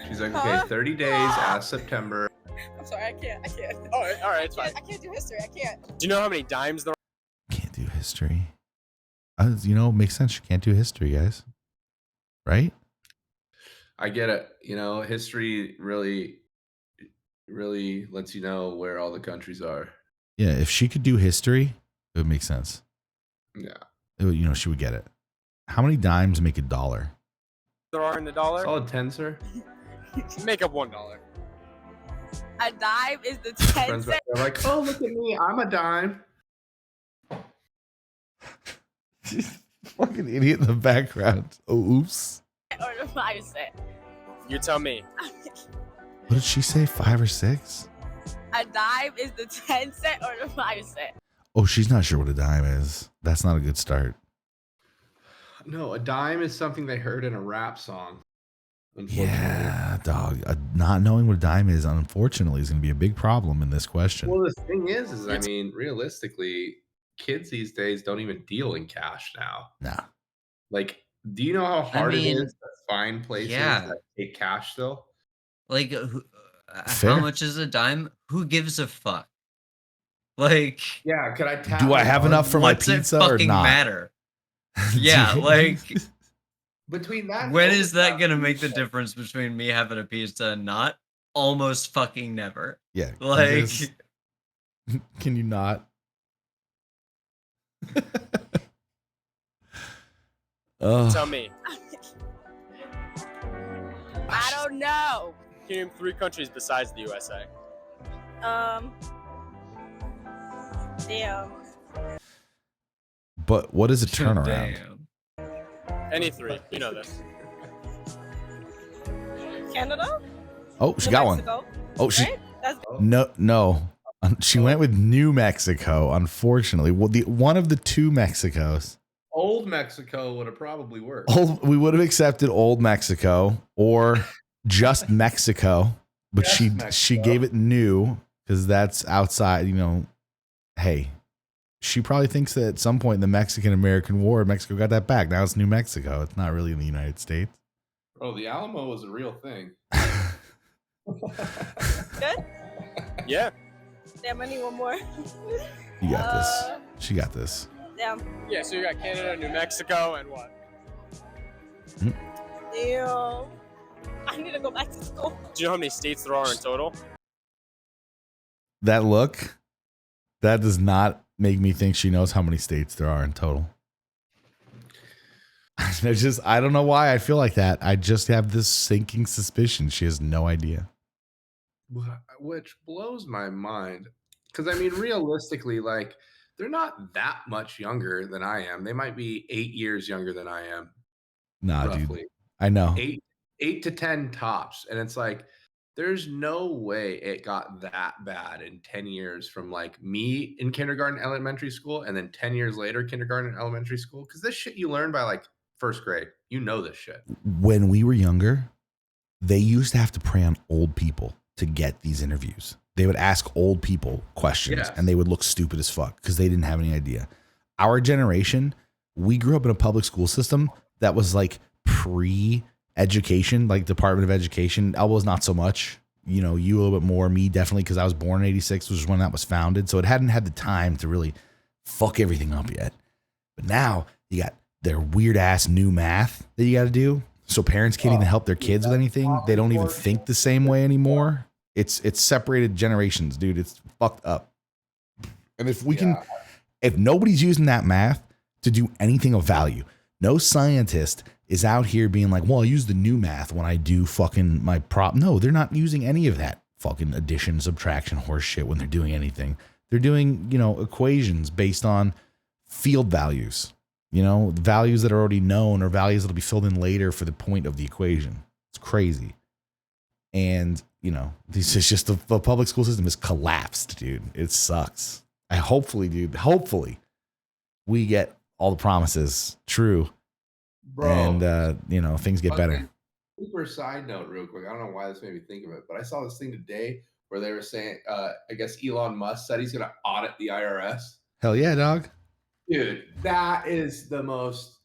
She's like, okay, 30 days, ask September. I'm sorry, I can't. All right, it's fine. I can't do history. I can't. Do you know how many dimes there are? Can't do history. You know, makes sense. You can't do history, guys. Right? I get it. You know, history really lets you know where all the countries are. Yeah, if she could do history, it would make sense. Yeah. You know, she would get it. How many dimes make $1? There are in the dollar? Solid 10, sir. Make up $1. A dime is the 10 Friends cent. are like, oh, look at me. I'm a dime. Fucking idiot in the background. Oh, oops. Or the 5 cent. You tell me. What did she say? 5 or 6? A dime is the 10 cent or the 5 cent. Oh, she's not sure what a dime is. That's not a good start. No, a dime is something they heard in a rap song. Yeah, dog. Not knowing what a dime is, unfortunately, is going to be a big problem in this question. Well, the thing is I mean, realistically, kids these days don't even deal in cash now. Nah. Like, do you know how hard it is to find places that take cash still? Like, Fair. how much is a dime? Who gives a fuck? Like, yeah, could I tap? Do I have enough for my what's it pizza or fucking not? matter? Yeah, like, between that, when is that gonna make the difference between me having a pizza and not? Almost fucking never. Yeah. Like, can you not? Tell me. I don't know. Can you name 3 countries besides the USA? Damn. But what is a turnaround? Any 3, you know this. Canada? Oh, she New got Mexico, one. Oh, she right? That's no. She went with New Mexico. Unfortunately, well, one of the 2 Mexicos. Old Mexico would have probably worked. We would have accepted Old Mexico or just Mexico, but she gave it New because that's outside. You know, hey, she probably thinks that at some point in the Mexican-American War, Mexico got that back. Now it's New Mexico. It's not really in the United States. Oh, the Alamo was a real thing. good. Yeah. Damn, I need one more. You got this. She got this. Damn. Yeah, so you got Canada, New Mexico, and what? Damn. I need to go back to school. Do you know how many states there are in total? That look, that does not make me think she knows how many states there are in total. I don't know why I feel like that. I just have this sinking suspicion she has no idea. Which blows my mind. Because, I mean, realistically, like, they're not that much younger than I am. They might be 8 years younger than I am. Nah, roughly. dude. I know. 8 to 10 tops. And it's like, there's no way it got that bad in 10 years from like me in kindergarten, elementary school, and then 10 years later, kindergarten, elementary school. Because this shit you learn by like first grade. You know this shit. When we were younger, they used to have to prey on old people to get these interviews. They would ask old people questions and they would look stupid as fuck because they didn't have any idea. Our generation, we grew up in a public school system that was like pre-education, like Department of Education. Elbows not so much. you know, you a little bit more, me definitely, because I was born in 86, which is when that was founded. So it hadn't had the time to really fuck everything up yet. But now you got their weird ass new math that you got to do. So parents can't even help their kids with anything. They don't even think the same way anymore. It's separated generations, dude. It's fucked up. And if we can, if nobody's using that math to do anything of value, no scientist is out here being like, well, I use the new math when I do fucking my prop. No, they're not using any of that fucking addition, subtraction, horse shit when they're doing anything. They're doing, you know, equations based on field values, you know, values that are already known or values that'll be filled in later for the point of the equation. It's crazy. And, you know, this is just the public school system has collapsed, dude. It sucks. Hopefully we get all the promises true. Bro, and, you know, things get better. Super side note real quick. I don't know why this made me think of it, but I saw this thing today where they were saying, I guess Elon Musk said he's going to audit the IRS. Hell yeah, dog. Dude, that is the most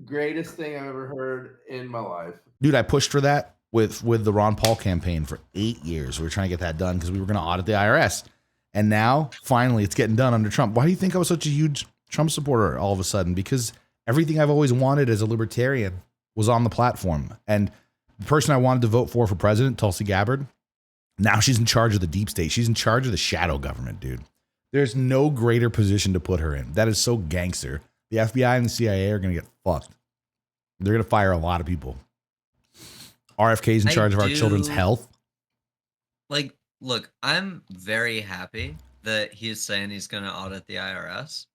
greatest thing I've ever heard in my life. Dude, I pushed for that with the Ron Paul campaign for 8 years. We were trying to get that done because we were going to audit the IRS. And now, finally, it's getting done under Trump. Why do you think I was such a huge Trump supporter all of a sudden? Because everything I've always wanted as a libertarian was on the platform. And the person I wanted to vote for president, Tulsi Gabbard, now she's in charge of the deep state. She's in charge of the shadow government, dude. There's no greater position to put her in. That is so gangster. The FBI and the CIA are going to get fucked. They're going to fire a lot of people. RFK's in charge of our children's health. Like, look, I'm very happy that he's saying he's going to audit the IRS.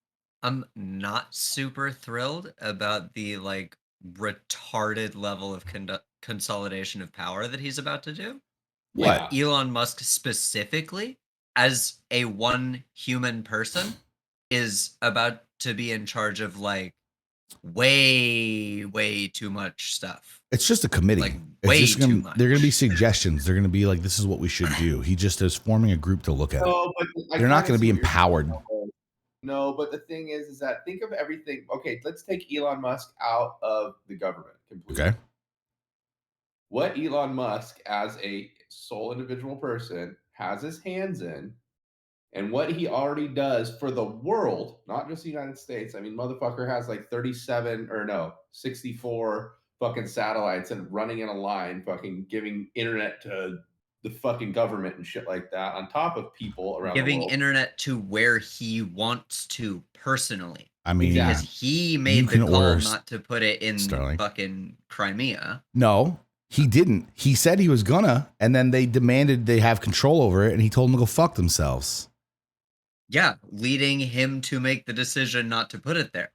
I'm not super thrilled about the, like, retarded level of consolidation of power that he's about to do. What? Like, Elon Musk specifically, as a one human person, is about to be in charge of, like, way too much stuff. It's just a committee. Like, it's way just gonna, too much. They're going to be suggestions. They're going to be like, this is what we should do. He just is forming a group to look at it. But they're not going to be empowered. No, but the thing is that think of everything. Okay, let's take Elon Musk out of the government completely. Okay. What Elon Musk, as a sole individual person, has his hands in, and what he already does for the world, not just the United States. I mean, motherfucker has like 64 fucking satellites and running in a line, fucking giving internet to the fucking government and shit like that, on top of people around the world. Giving internet to where he wants to personally. I mean, because he made the call not to put it in fucking Crimea. No, he didn't. He said he was gonna, and then they demanded they have control over it, and he told them to go fuck themselves. Yeah, leading him to make the decision not to put it there.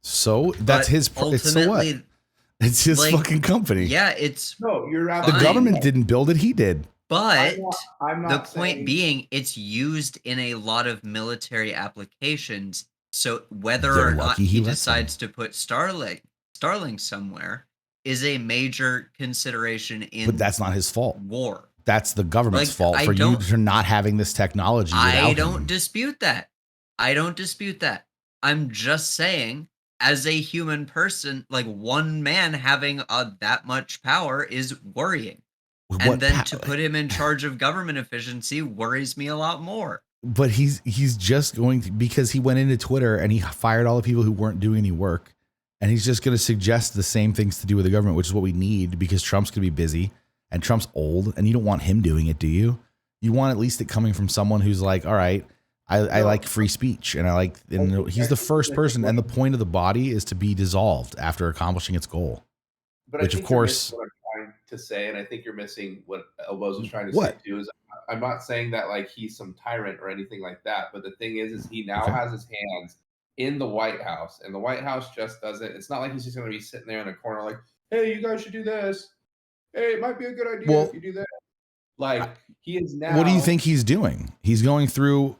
So that's his. So what? It's his fucking company. Yeah, it's you're right. The government didn't build it; he did. But I'm not the point being, it's used in a lot of military applications. So whether or not he decides to put Starlink somewhere is a major consideration in. But that's not his fault. War. That's the government's fault for you for not having this technology. I don't dispute that. I don't dispute that. I'm just saying, as a human person, like one man having that much power is worrying. And then to put him in charge of government efficiency worries me a lot more. But he's just going to, because he went into Twitter and he fired all the people who weren't doing any work. And he's just going to suggest the same things to do with the government, which is what we need because Trump's going to be busy. And Trump's old, and you don't want him doing it, do you? You want at least it coming from someone who's like, all right, I like free speech, and he's the first person, and the point of the body is to be dissolved after accomplishing its goal. But which, of course, what I'm trying to say, and I think you're missing what Elbows is trying to say too. Is I'm not saying that like he's some tyrant or anything like that, but the thing is he now has his hands in the White House, and the White House just doesn't. It's not like he's just going to be sitting there in a corner like, hey, you guys should do this. Hey, it might be a good idea if you do that. Like, he is now. What do you think he's doing? He's going through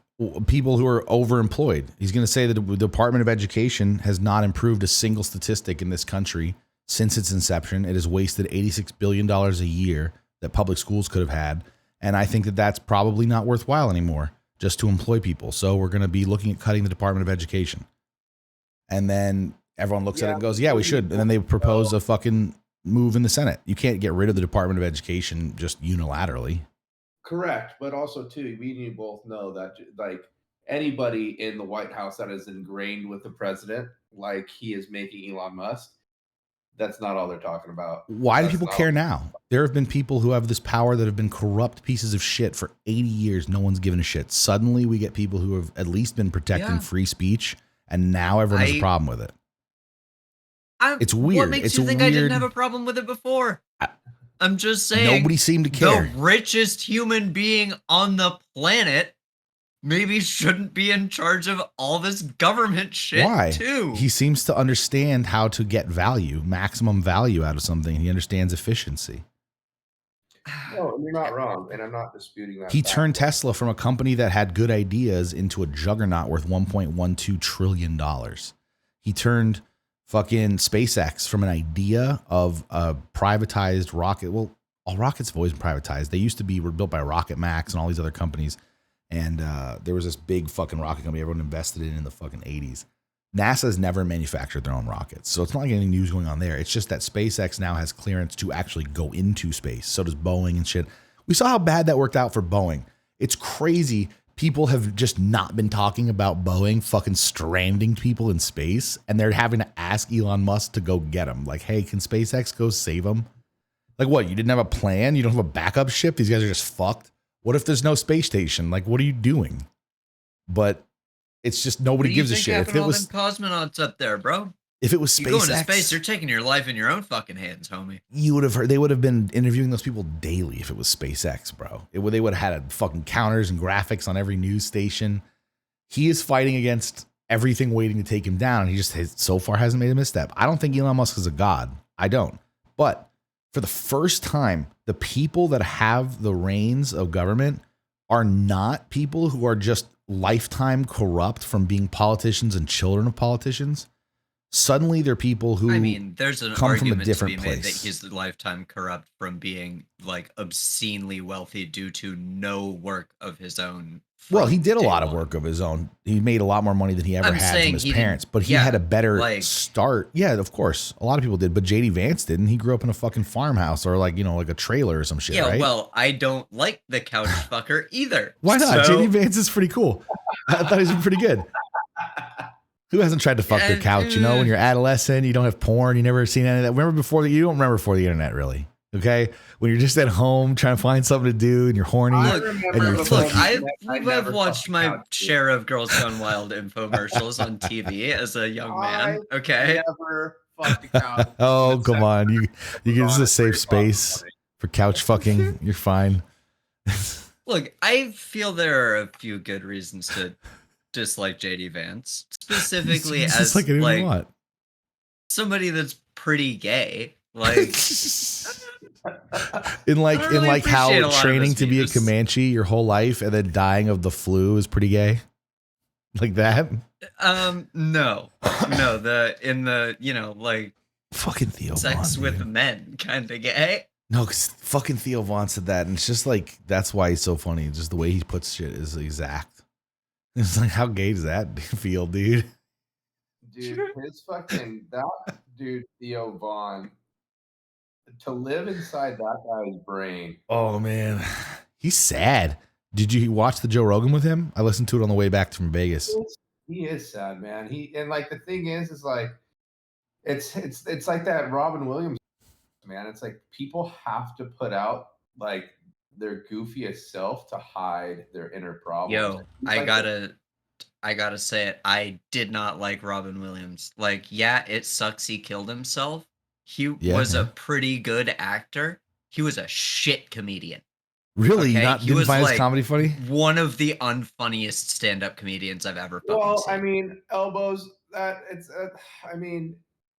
people who are overemployed. He's going to say that the Department of Education has not improved a single statistic in this country since its inception. It has wasted $86 billion a year that public schools could have had. And I think that that's probably not worthwhile anymore just to employ people. So we're going to be looking at cutting the Department of Education. And then everyone looks at it and goes, yeah, we should. And then they propose a fucking move in the Senate. You can't get rid of the Department of Education just unilaterally. Correct, but also too, we and you both know that like anybody in the White House that is ingrained with the president, like he is making Elon Musk, that's not all they're talking about. Why do That's people not care all- now? There have been people who have this power that have been corrupt pieces of shit for 80 years. No one's given a shit. Suddenly we get people who have at least been protecting free speech, and now everyone has a problem with it. It's weird. What makes It's you a think I didn't weird- have a problem with it before? I'm just saying. Nobody seemed to care. The richest human being on the planet maybe shouldn't be in charge of all this government shit Why? too. He seems to understand how to get value, maximum value out of something. He understands efficiency. No, you're not wrong, and I'm not disputing that. He fact. turned Tesla from a company that had good ideas into a juggernaut worth $1.12 trillion. He turned fucking SpaceX from an idea of a privatized rocket. Well, all rockets have always been privatized. They used to be were built by Rocket Max and all these other companies. And there was this big fucking rocket company everyone invested in the fucking 80s. NASA's never manufactured their own rockets. So it's not like any news going on there. It's just that SpaceX now has clearance to actually go into space. So does Boeing and shit. We saw how bad that worked out for Boeing. It's crazy. People have just not been talking about Boeing fucking stranding people in space. And they're having to ask Elon Musk to go get them. Like, hey, can SpaceX go save them? Like what? You didn't have a plan? You don't have a backup ship? These guys are just fucked. What if there's no space station? Like, what are you doing? But it's just nobody gives a shit. If it was cosmonauts up there, bro. If it was You go into SpaceX, space, you're taking your life in your own fucking hands, homie. you would have heard. They would have been interviewing those people daily if it was SpaceX, bro. They would have had fucking counters and graphics on every news station. He is fighting against everything waiting to take him down, and he just so far hasn't made a misstep. I don't think Elon Musk is a god. I don't. But for the first time, the people that have the reins of government are not people who are just lifetime corrupt from being politicians and children of politicians. Suddenly they're people who I mean, there's an come from a argument different to be made place. that he's lifetime corrupt from being like obscenely wealthy due to no work of his own. Well, he did a day lot of one. work of his own. He made a lot more money than he ever I'm had saying from his he parents, didn't- but he yeah, had a better like- start. Yeah, of course. A lot of people did, but JD Vance didn't. He grew up in a fucking farmhouse or like a trailer or some shit, Yeah, right? well, I don't like the couch fucker either. Why not? So- JD Vance is pretty cool. I thought he was pretty good. Who hasn't tried to fuck their couch? You know, when you're adolescent, you don't have porn, you never seen any of that. Remember before you don't remember before the internet, really. Okay, when you're just at home trying to find something to do and you're horny and you're Look, I've watched my share of Girls Gone Wild infomercials on TV as a young man. Okay. Never fucked a couch. Oh, come on. You this is a safe space for couch fucking. You're fine. Look, I feel there are a few good reasons to dislike JD Vance, specifically It's as just like anyone want. somebody that's pretty gay. Like In like I really appreciate a how lot of training his to be a views. Comanche your whole life and then dying of the flu is pretty gay. Like that. No, like fucking Theo sex Vaughn, with dude. men kind of gay. No, because fucking Theo Vaughn said that, and it's just like that's why he's so funny. Just the way he puts shit is exact. It's like, how gay does that feel, dude? Dude, his fucking that dude Theo Vaughn, to live inside that guy's brain. Oh man, he's sad. Did you watch the Joe Rogan with him? I listened to it on the way back from Vegas. He is sad, man. And like the thing is like it's like that Robin Williams, man. It's like people have to put out like their goofiest self to hide their inner problems. Yo, He's like I gotta say it. I did not like Robin Williams. Like, yeah, it sucks he killed himself. He Yeah, was a man. pretty good actor. He was a shit comedian. Really, Okay? not He didn't was, find his like, comedy funny? One of the unfunniest stand-up comedians I've ever fucking well, seen. I mean, elbows. That it's. I mean,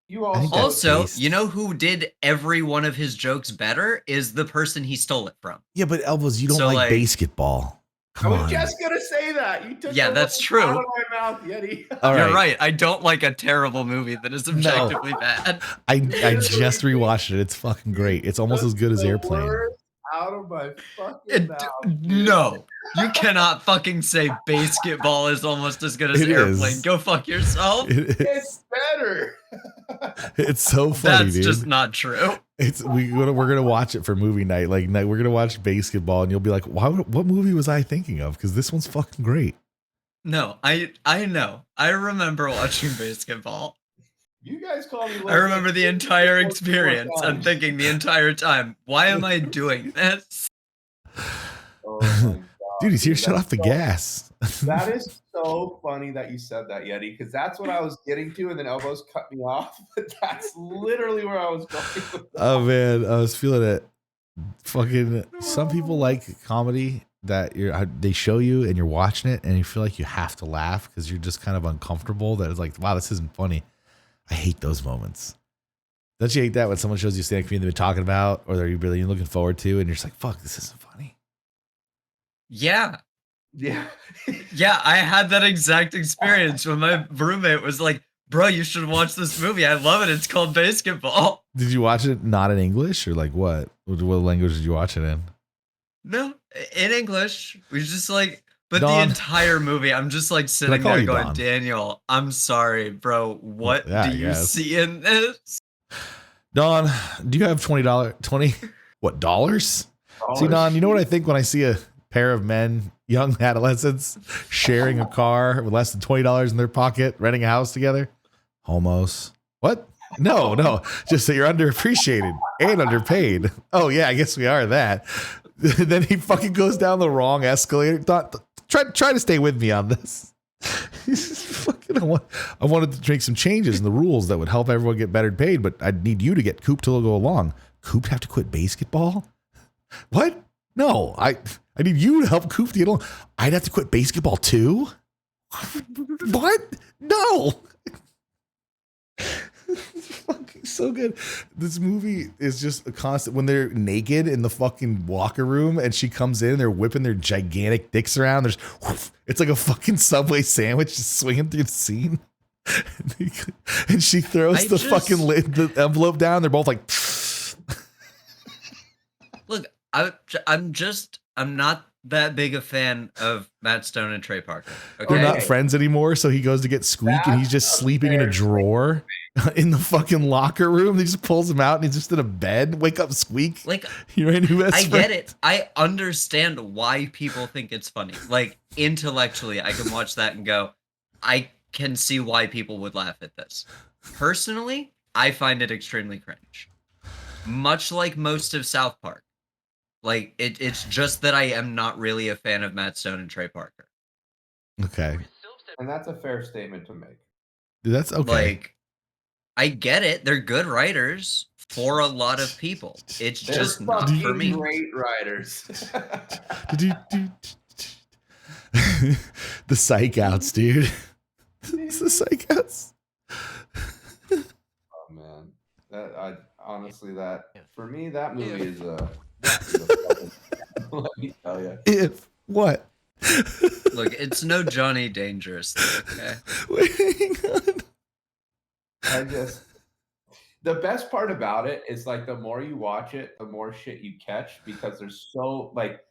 you I think also that's Also, based- you know who did every one of his jokes better is the person he stole it from. Yeah, but Elbows, you don't So, like like- basketball. I Come was on. just gonna say that. You took Yeah, the that's words true. out of my mouth, Yeti. All You're right. right. I don't like a terrible movie that is objectively bad. I just rewatched it. It's fucking great. It's almost as good as The Airplane. words out of my fucking It- mouth. no, you cannot fucking say basketball is almost as good as It Airplane. is. Go fuck yourself. It is. It's better. It's so funny, That's dude. just not true. we're gonna watch it for movie night. Like we're gonna watch basketball, and you'll be like, what movie was I thinking of? Because this one's fucking great. No, I know. I remember watching basketball. You guys call me. I remember the entire experience. I'm thinking the entire time, why am I doing this? Oh my God. Dude, he's here. Shut off the gas. That is so funny that you said that, Yeti, because that's what I was getting to, and then Elbows cut me off. But that's literally where I was going with that. Oh man, I was feeling it. Fucking, some people like comedy that they show you and you're watching it and you feel like you have to laugh because you're just kind of uncomfortable. That it's like, wow, this isn't funny. I hate those moments. Don't you hate that when someone shows you stand-up comedian they've been talking about, or they're really looking forward to, and you're just like, fuck, this isn't funny. Yeah. Yeah. Yeah, I had that exact experience when my roommate was like, bro, you should watch this movie. I love it. It's called Basketball. Did you watch it not in English or like what? What language did you watch it in? No, in English. We just like, but Don. the entire movie, I'm just like sitting call there you going, Don? Daniel, I'm sorry, bro. What Yeah, do I you guess. see in this? Don, do you have $20? What, dollars? See, Don, you know what I think when I see a pair of men, young adolescents, sharing a car with less than $20 in their pocket, renting a house together? Homos. What? No. Just that you're underappreciated and underpaid. Oh, yeah, I guess we are that. Then he fucking goes down the wrong escalator. Try to stay with me on this. I wanted to make some changes in the rules that would help everyone get better paid, but I'd need you to get Coop to go along. Coop have to quit basketball? What? No, I need you to help Coop to get along. I'd have to quit basketball too? What? No. Fucking so good. This movie is just a constant. When they're naked in the fucking locker room and she comes in, they're whipping their gigantic dicks around. There's, it's like a fucking Subway sandwich just swinging through the scene. And she throws fucking lid, the envelope down. They're both like, Look, I'm not that big a fan of Matt Stone and Trey Parker. Okay? they're not friends anymore. So he goes to get Squeak and he's just sleeping in a drawer in the fucking locker room. He just pulls him out and he's just in a bed. Wake up, Squeak. Like, you're in who I get it. I understand why people think it's funny. Like, intellectually, I can watch that and go, I can see why people would laugh at this. Personally, I find it extremely cringe. Much like most of South Park. Like, it's just that I am not really a fan of Matt Stone and Trey Parker. Okay. And that's a fair statement to make. That's okay. Like, I get it. They're good writers for a lot of people. It's They're just not for me. Great writers. The psych outs, dude. It's the psych outs. Oh man, honestly, for me, that movie is a let me tell you. If what? Look, it's no Johnny Dangerous, okay? Wait, hang on. The best part about it is like the more you watch it, the more shit you catch because there's so like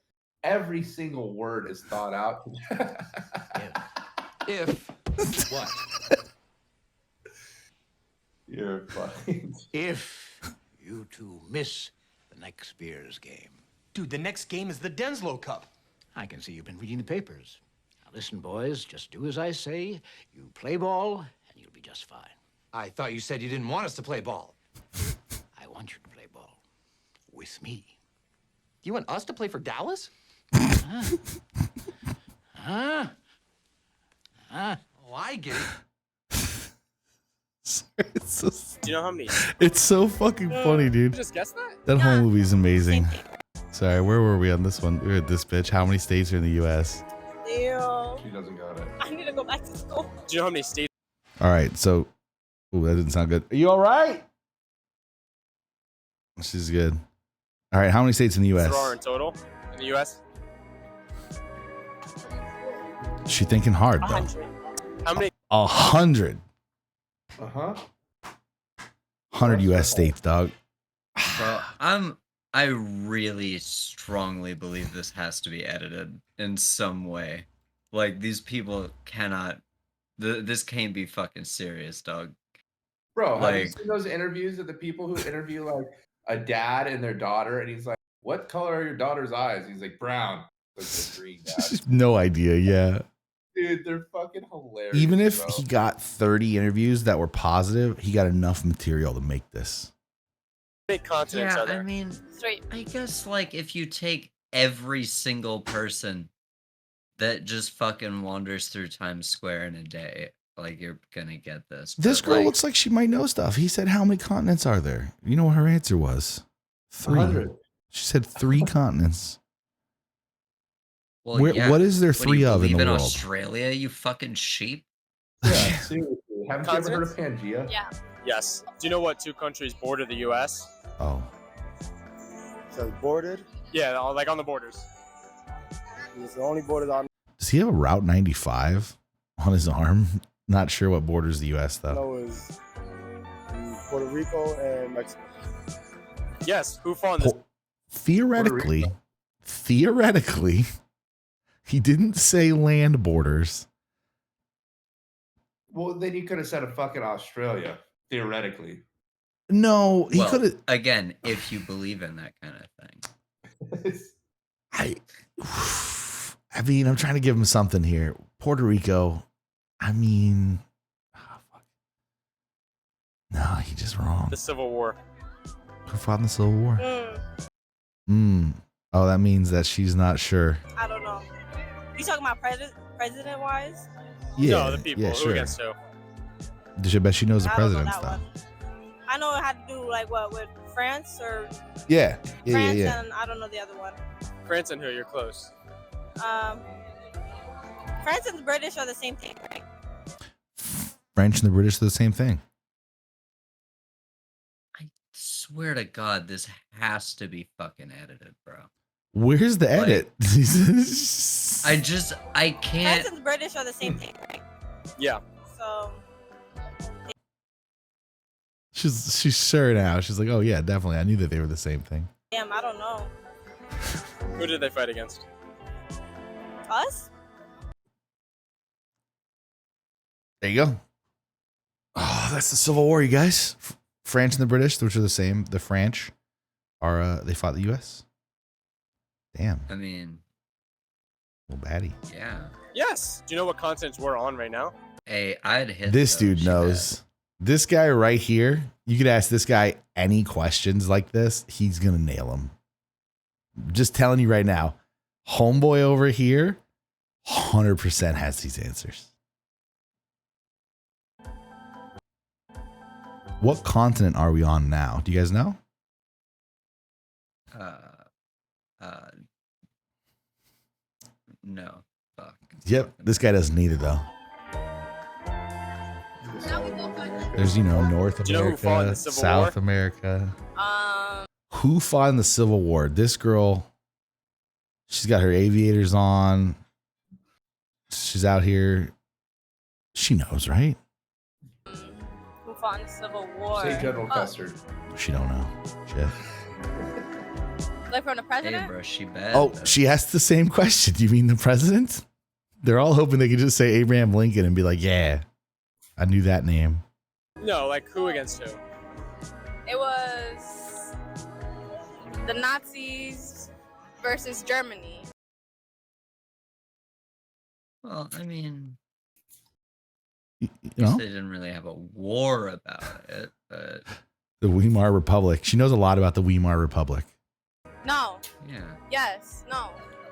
every single word is thought out. If what? You're funny. If you two miss the next Bears game. Dude, the next game is the Denslow Cup. I can see you've been reading the papers. Now listen, boys, just do as I say. You play ball, and you'll be just fine. I thought you said you didn't want us to play ball. I want you to play ball. With me. You want us to play for Dallas? Huh? Oh, I get it. It's so, Do you know how many? it's so fucking funny, dude. You just guessed that? That whole movie's amazing. Sorry, where were we on this one? We were at this bitch. How many states are in the U.S.? Ew. She doesn't got it. I need to go back to school. Do you know how many states? All right, so, ooh, that didn't sound good. Are you all right? She's good. All right, how many states in the U.S.? There are in total in the U.S. She thinking hard, though. 100. How many? 100. 100 U.S. states, dog. Bro, I really strongly believe this has to be edited in some way. Like, these people cannot. This can't be fucking serious, dog. Bro, have you Like, seen those interviews of the people who interview like a dad and their daughter, and he's like, "What color are your daughter's eyes?" He's like, "Brown." Like, "The green, dad." No idea. Yeah. Dude, they're fucking hilarious. Even if bro. he got 30 interviews that were positive, he got enough material to make this. Big continents Yeah, are there. I mean, I guess like if you take every single person that just fucking wanders through Times Square in a day, like you're gonna get this. This But, girl like, looks like she might know stuff. He said, how many continents are there? You know what her answer was? 3. 100. She said 3 continents. well, yeah. What is there What, do 3 you of in believe the in world? Australia, you fucking sheep? Yeah, seriously. Haven't you ever heard of Pangea? Yeah. Yes. Do you know what 2 countries border the U.S.? Oh. So bordered? Yeah, like on the borders. It's the only border I Does he have a Route 95 on his arm? Not sure what borders the U.S. though. know is Puerto Rico and Mexico. Yes. Who fought this? Theoretically, he didn't say land borders. Well, then you could have said a fucking Australia, theoretically. No, he Well, could have. again, if you believe in that kind of thing. I mean, I'm trying to give him something here. Puerto Rico. I mean, no, he just wrong. The Civil War. Who fought in the Civil War? Oh, that means that she's not sure. I don't know. You talking about president wise? Yeah, No, the people. yeah, Who sure. against who? I bet she knows the I don't know president that stuff. one. I know it had to do like what with France or Yeah, France, yeah. and I don't know the other one. France and who? You're close. France and the British are the same thing, right? French and the British are the same thing. Swear to God, this has to be fucking edited, bro. Where's the edit? I can't. France and the British are the same thing, right? Yeah. So She's sure now. She's like, oh yeah, definitely. I knew that they were the same thing. damn, I don't know. Who did they fight against? Us? There you go. Oh, that's the Civil War, you guys. France and the British, which are the same. The French are they fought the U.S. Damn. I mean, little baddie. yeah. Yes. Do you know what continents we're on right now? Hey, I'd hit This dude knows. This guy right here. You could ask this guy any questions like this. He's gonna nail them. Just telling you right now. Homeboy over here, 100% has these answers. What continent are we on now? Do you guys know? No. Fuck. Yep, this guy doesn't either though. There's, North Do you know who fought in America, the Civil South War? America. Who fought in the Civil War? This girl, she's got her aviators on. She's out here. She knows, right? Who fought in the Civil War? Say General Custer. She don't know. Shit. Like from the Hey, president? bro, she bad. Oh, she asked the same question. Do you mean the president? They're all hoping they could just say Abraham Lincoln and be like, yeah, I knew that name. No, like who against who? It was the Nazis versus Germany. Well, I mean, You guess know, they didn't really have a war about it, but the Weimar Republic. She knows a lot about the Weimar Republic. No. yeah. Yes. No.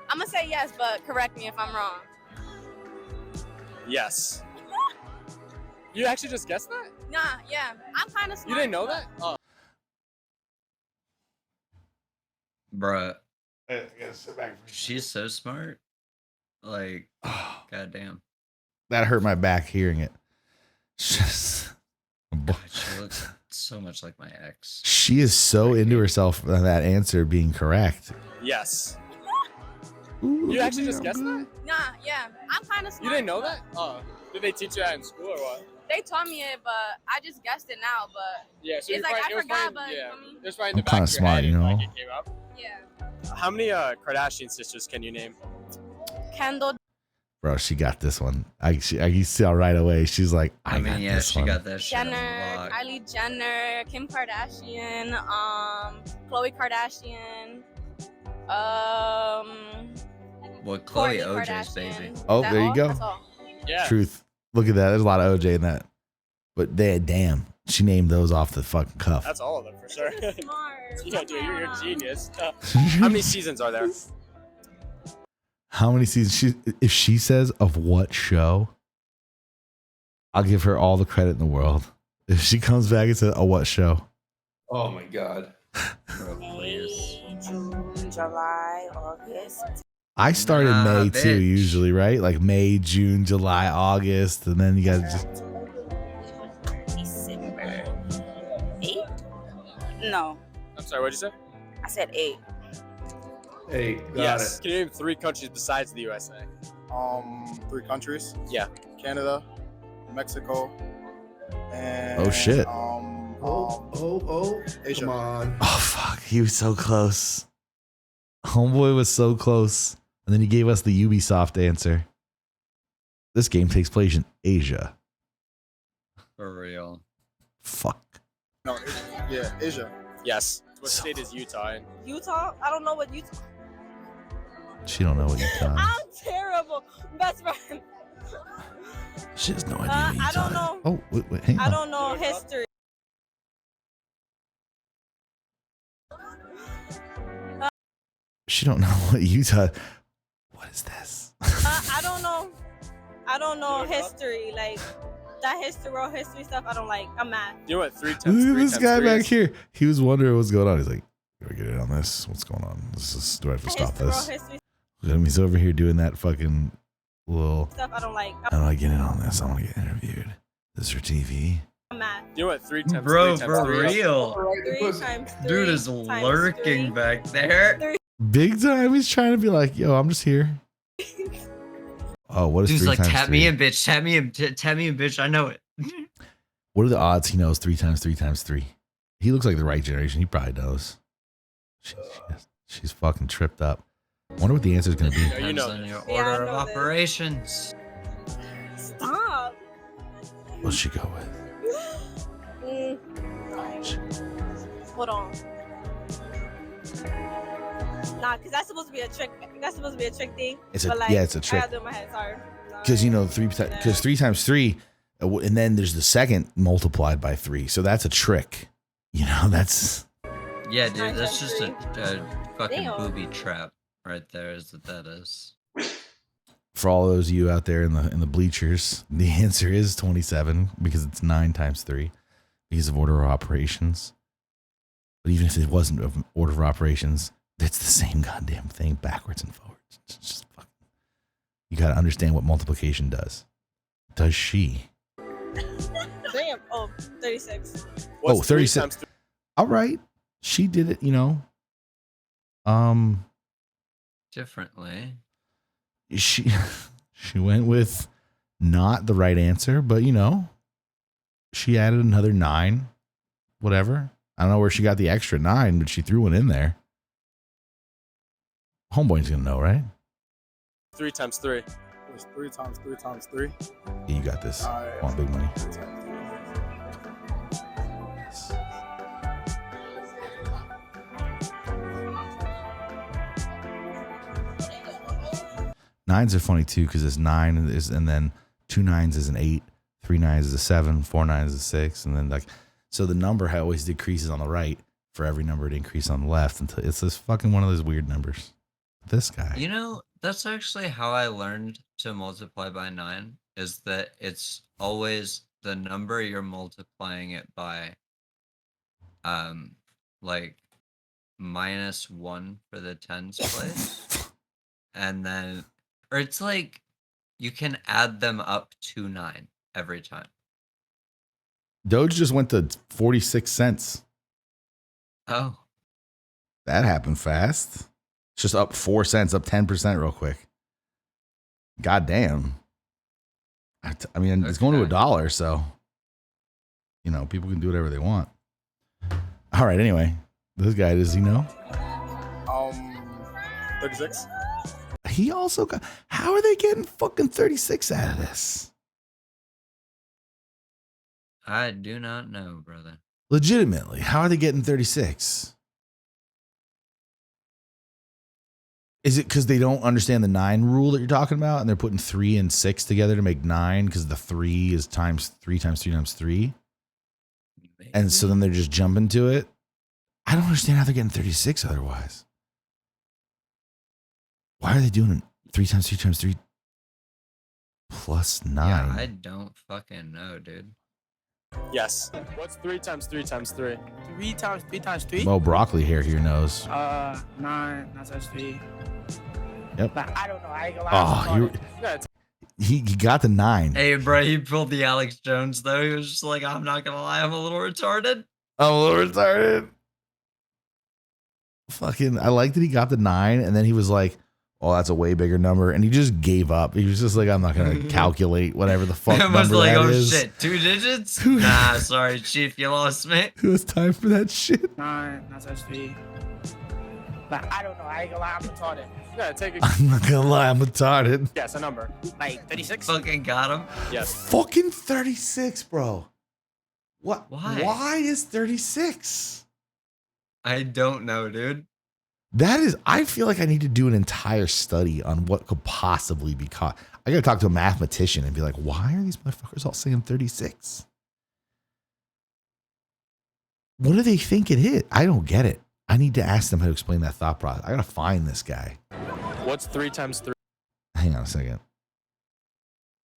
I'm gonna say yes, but correct me if I'm wrong. Yes. You actually just guessed that? Nah. Yeah. I'm kind of smart. You didn't know that? Oh. Bruh. She's so smart. Like, goddamn. That hurt my back hearing it. Just, God, she looks so much like my ex. she is so into herself on that answer being correct. Yes. Ooh, You actually just guessed that? Nah. Yeah. I'm kind of smart. You didn't know that? Oh. Did they teach you that in school or what? They taught me it, but I just guessed it now. But Yeah, so it's like I forgot. But yeah. I mean, It was right in the I'm back kinda of your smart, head you and, know? like, it came up. yeah. How many Kardashian sisters can you name? Kendall. Bro, she got this one. I can see right away. She's like, I I mean, got yeah, this she one. got that shit Jenner. on lock. Kylie Jenner, Kim Kardashian, Khloe Kardashian, Well, Kourtney Chloe OJ's Kardashian. baby. Oh, That there you all? go. That's all. Yeah. Truth. Look at that. There's a lot of OJ in that. But damn, she named those off the fucking cuff. That's all of them for sure. Smart. Yeah, dude, you're a genius. How many seasons are there? How many seasons? If she says of what show, I'll give her all the credit in the world. If she comes back and says, "Oh, what show?" Oh my god. Please. June, July, August. I start in May too, bitch. usually, right? Like May, June, July, August, and then you got to just. December. 8? No, I'm sorry, what'd you say? I said 8. Hey, got Yes. it. Can you name 3 countries besides the USA? 3 countries. Yeah. Canada, Mexico, and Oh shit! Asia. Come on. Oh fuck! He was so close. Homeboy was so close, and then he gave us the Ubisoft answer. This game takes place in Asia. For real. Fuck. No, yeah, Asia. Yes. What So- state is Utah in? Utah? I don't know what Utah. She don't know what Utah is. I'm terrible. Best friend. She has no idea what I Utah don't is. know. Oh, wait, hang on. I don't know history. She don't know what Utah. What is this? I don't know. I don't know history. Like that history, world history stuff. I don't like. I'm mad. You know what 3 times Look 3 at this times guy 3 back is? here. He was wondering what's going on. He's like, "Do I get in on this? What's going on? Do I have to stop History, world this?" history Look at him. He's over here doing that fucking little. stuff. I don't like. How do I get in on this? I want to get interviewed. This is your TV. I'm mad. You know what 3 times Bro, 3 times for 3 is? real. 3 times 3. Dude is times lurking 3. back there. Big time. He's trying to be like, "Yo, I'm just here." Oh, what is Dude's 3 like, times tap 3? me in, bitch. Tap me in, tap me in, bitch. I know it. What are the odds he knows 3 times 3 times 3? He looks like the right generation. He probably knows. She's fucking tripped up. Wonder what the answer is going to be. You know Depends on your Yeah, I order of know this. operations. Stop. What'll she go with? Hold on. Nah, cause that's supposed to be a trick. That's supposed to be a trick thing. It's a- but like, yeah, it's a trick. I gotta do it in my head. Sorry. Because you know 3 times 3, and then there's the second multiplied by 3. So that's a trick. You know, that's Yeah, dude, that's just a fucking Damn. booby trap right there. Is what that is. for all those of you out there in the bleachers. The answer is 27 because it's 9 times 3 because of order of operations. But even if it wasn't of order of operations, it's the same goddamn thing backwards and forwards. It's just fucking, you got to understand what multiplication does. Does she? Damn. Oh, 36. What's 3 36. times 3? All right. She did it, you know. Differently. She went with not the right answer, but you know, she added another 9. Whatever. I don't know where she got the extra 9, but she threw one in there. Homeboy's gonna know, right? 3 times 3. It was 3 times 3 times 3. Yeah, you got this. All right. Want big money? Nines are funny too because it's 9 and then 2 9s is an 8, 3 9s is a 7, 4 9s is a 6, and then like so the number always decreases on the right for every number it increases on the left until it's this fucking one of those weird numbers. This guy. You know, that's actually how I learned to multiply by 9, is that it's always the number you're multiplying it by, like -1 for the tens place. And then, or it's like you can add them up to 9 every time. Doge just went to 46 cents. Oh, That happened fast. It's just up 4 cents, up 10% real quick. God damn. I mean, it's going to $1, so you know, people can do whatever they want. All right, anyway. This guy, does he know? 36. He also got. How are they getting fucking 36 out of this? I do not know, brother. Legitimately, how are they getting 36? Is it because they don't understand the 9 rule that you're talking about, and they're putting 3 and 6 together to make 9 because the 3 is times 3 times 3 times 3? Maybe. And so then they're just jumping to it? I don't understand how they're getting 36 otherwise. Why are they doing 3 times 3 times 3 plus 9? Yeah, I don't fucking know, dude. Yes. What's 3 times 3 times 3? 3 times 3 times 3? Mo Broccoli hair here knows. 9 times 3. Yep. But I don't know. I ain't gonna lie. Oh, he got the 9. Hey, bro, he pulled the Alex Jones, though. He was just like, I'm not gonna lie, I'm a little retarded. I'm a little retarded. Fucking, I like that he got the 9, and then he was like, oh, that's a way bigger number. And he just gave up. He was just like, I'm not going to calculate whatever the fuck I was number like, that oh is. shit, 2 digits? Nah, sorry, Chief, you lost me. It was time for that shit. 9 times 3. But I don't know. I ain't gonna lie. I'm retarded. Yeah, take a I'm not going to lie, I'm retarded. guess, a number. Like 36? Fucking got him. Yes. Fucking 36, bro. What? Why? Why is 36? I don't know, dude. That is, I feel like I need to do an entire study on what could possibly be caught. I got to talk to a mathematician and be like, why are these motherfuckers all saying 36? What do they think it is? I don't get it. I need to ask them how to explain that thought process. I got to find this guy. What's 3 times 3? Hang on a second.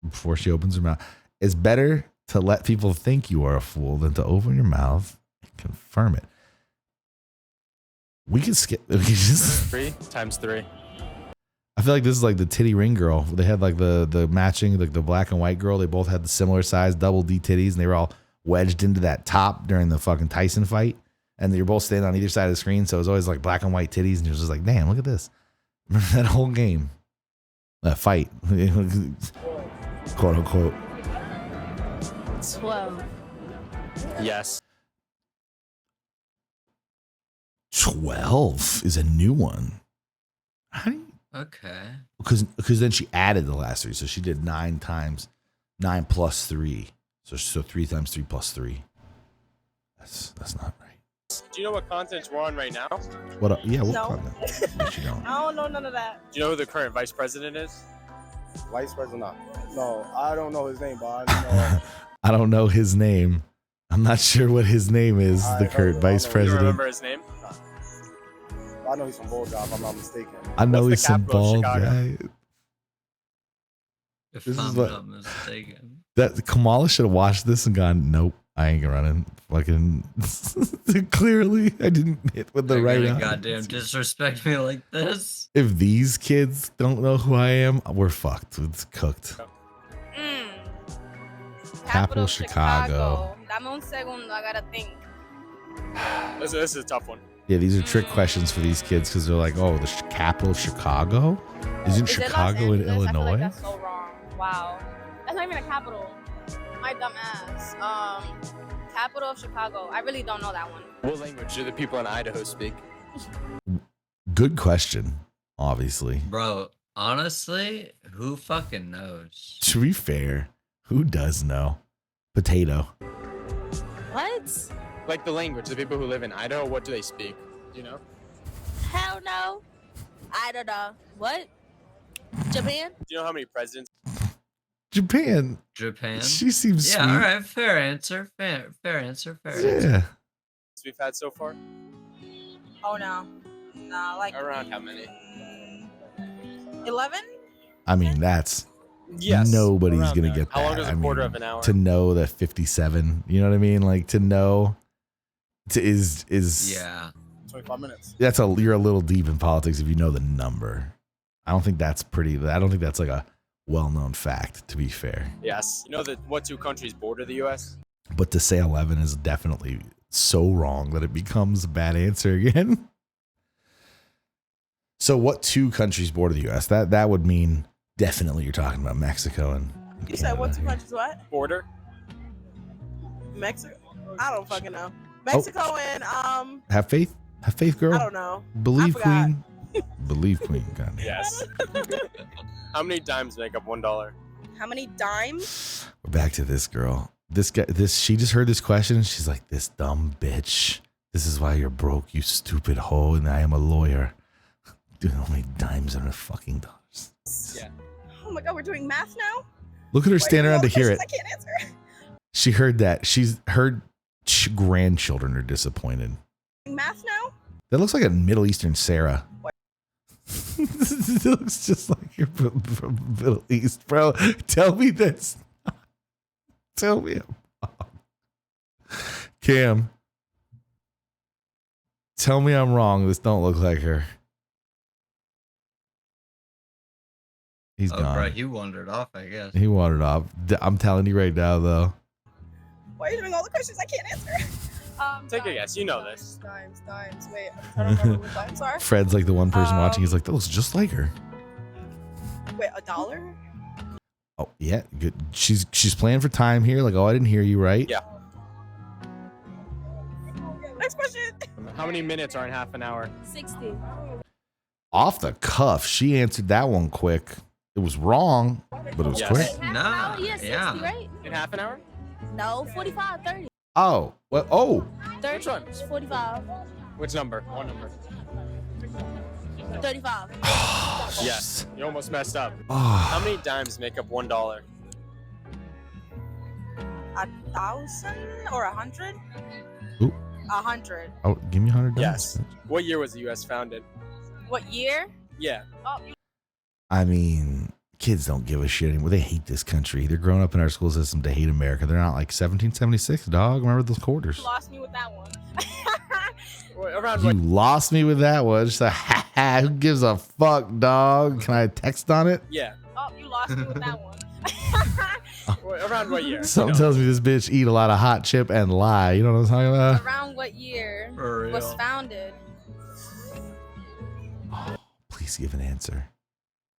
Before she opens her mouth. It's better to let people think you are a fool than to open your mouth and confirm it. We can skip. We can just 3 times 3. I feel like this is like the titty ring girl. They had like the matching, like the black and white girl. They both had the similar size double D titties, and they were all wedged into that top during the fucking Tyson fight. And you're both standing on either side of the screen, so it was always like black and white titties, and you're just like, damn, look at this. Remember that whole game, that fight, quote unquote. 12. Yes. 12 is a new one. How do you? Okay. Because then she added the last 3, so she did 9 times 9 plus 3. So 3 times 3 plus 3. That's not right. Do you know what continent we're on right now? What? Yeah, what No. continent? Yes, you don't. I don't know none of that. Do you know who the current vice president is? Vice President? No, I don't know his name, but I know. I don't know his name. I'm not sure what his name is. I The heard current it. vice I don't know. Do you president. remember his name? I know he's from Bulldog, if I'm not mistaken. I know What's he's the some capital of bald Chicago? guy. If This is I'm what- not mistaken. That Kamala should have watched this and gone, nope, I ain't running. Fucking clearly, I didn't hit with the They're right gonna one. goddamn disrespect me like this. If these kids don't know who I am, we're fucked. It's cooked. Capital Chicago. Dame un segundo, I gotta think. This is a tough one. Yeah, these are trick questions for these kids because they're like, oh, the capital of Chicago? Isn't Is it Los Chicago in Angeles? I feel like Illinois? that's so wrong. Wow. That's not even a capital. My dumb ass. Capital of Chicago. I really don't know that one. What language do the people in Idaho speak? Good question, obviously. Bro, honestly, who fucking knows? To be fair, who does know? Potato. What? Like the language, the people who live in Idaho, what do they speak? Do you know? Hell no. I don't know. What? Japan? Do you know how many presidents? Japan. Japan? She seems Yeah, sweet. all right, fair answer. Fair answer. Yeah. We've had so far? Oh no. No, like Around how many? 11? I mean, that's Yes. nobody's around gonna there. get that. How long is a I quarter mean, of an hour? to know that 57, you know what I mean? Like to know is Yeah. 25 minutes. you're a little deep in politics if you know the number. I don't think that's like a well-known fact, to be fair. Yes. You know what 2 countries border the U.S.? But to say 11 is definitely so wrong that it becomes a bad answer again. So what 2 countries border the U.S.? That would mean definitely you're talking about Mexico and You said what 2 countries what? Border? Mexico? I don't fucking know. Mexico and have faith. Have faith, girl. I don't know. Believe, I forgot. queen. Believe, queen. God damn. Yes. How many dimes make up $1? How many dimes? We're back to this girl. She just heard this question and she's like, this dumb bitch. This is why you're broke, you stupid hoe, and I am a lawyer. Dude, how many dimes on her fucking dollars? Yeah. Oh my god, we're doing math now? Look at her stand around to hear it. I can't answer. She heard that. Her grandchildren are disappointed. Math now? That looks like a Middle Eastern Sarah. It looks just like you're from the Middle East, bro. Tell me this. Tell me I'm wrong. Cam. Tell me I'm wrong. This don't look like her. He's gone. Bro, he wandered off, I guess. He wandered off. I'm telling you right now, though. Why are you doing all the questions I can't answer? Take a guess. You know this. Dimes. Wait, I'm trying to remember what dimes are. Fred's like the one person watching. He's like, that looks just like her. Wait, $1? Oh yeah, good. She's playing for time here. Like, oh, I didn't hear you right. Yeah. Next question. How many minutes are in half an hour? 60. Off the cuff, she answered that one quick. It was wrong, but it was quick. Nah, Yeah, 60, right? In half an hour? No, 45, 30. Oh, well, oh. 30, Which one? 45, Which number? One number. 35. Yes. You almost messed up. Oh. How many dimes make up $1? 1,000 or 100? Ooh. 100. Oh, give me 100. Yes. What year was the U.S. founded? What year? Yeah. Oh, I mean, kids don't give a shit anymore. They hate this country. They're growing up in our school system to hate America. They're not like 1776, dog. Remember those quarters? you lost me with that one. Around You what? lost me with that one. Just like, ha ha, who gives a fuck, dog? Can I text on it? Yeah. Oh, you lost me with that one. Around what year? Something tells me this bitch eat a lot of hot chip and lie. You know what I'm talking about? Around what year For real. was founded? Oh, please give an answer.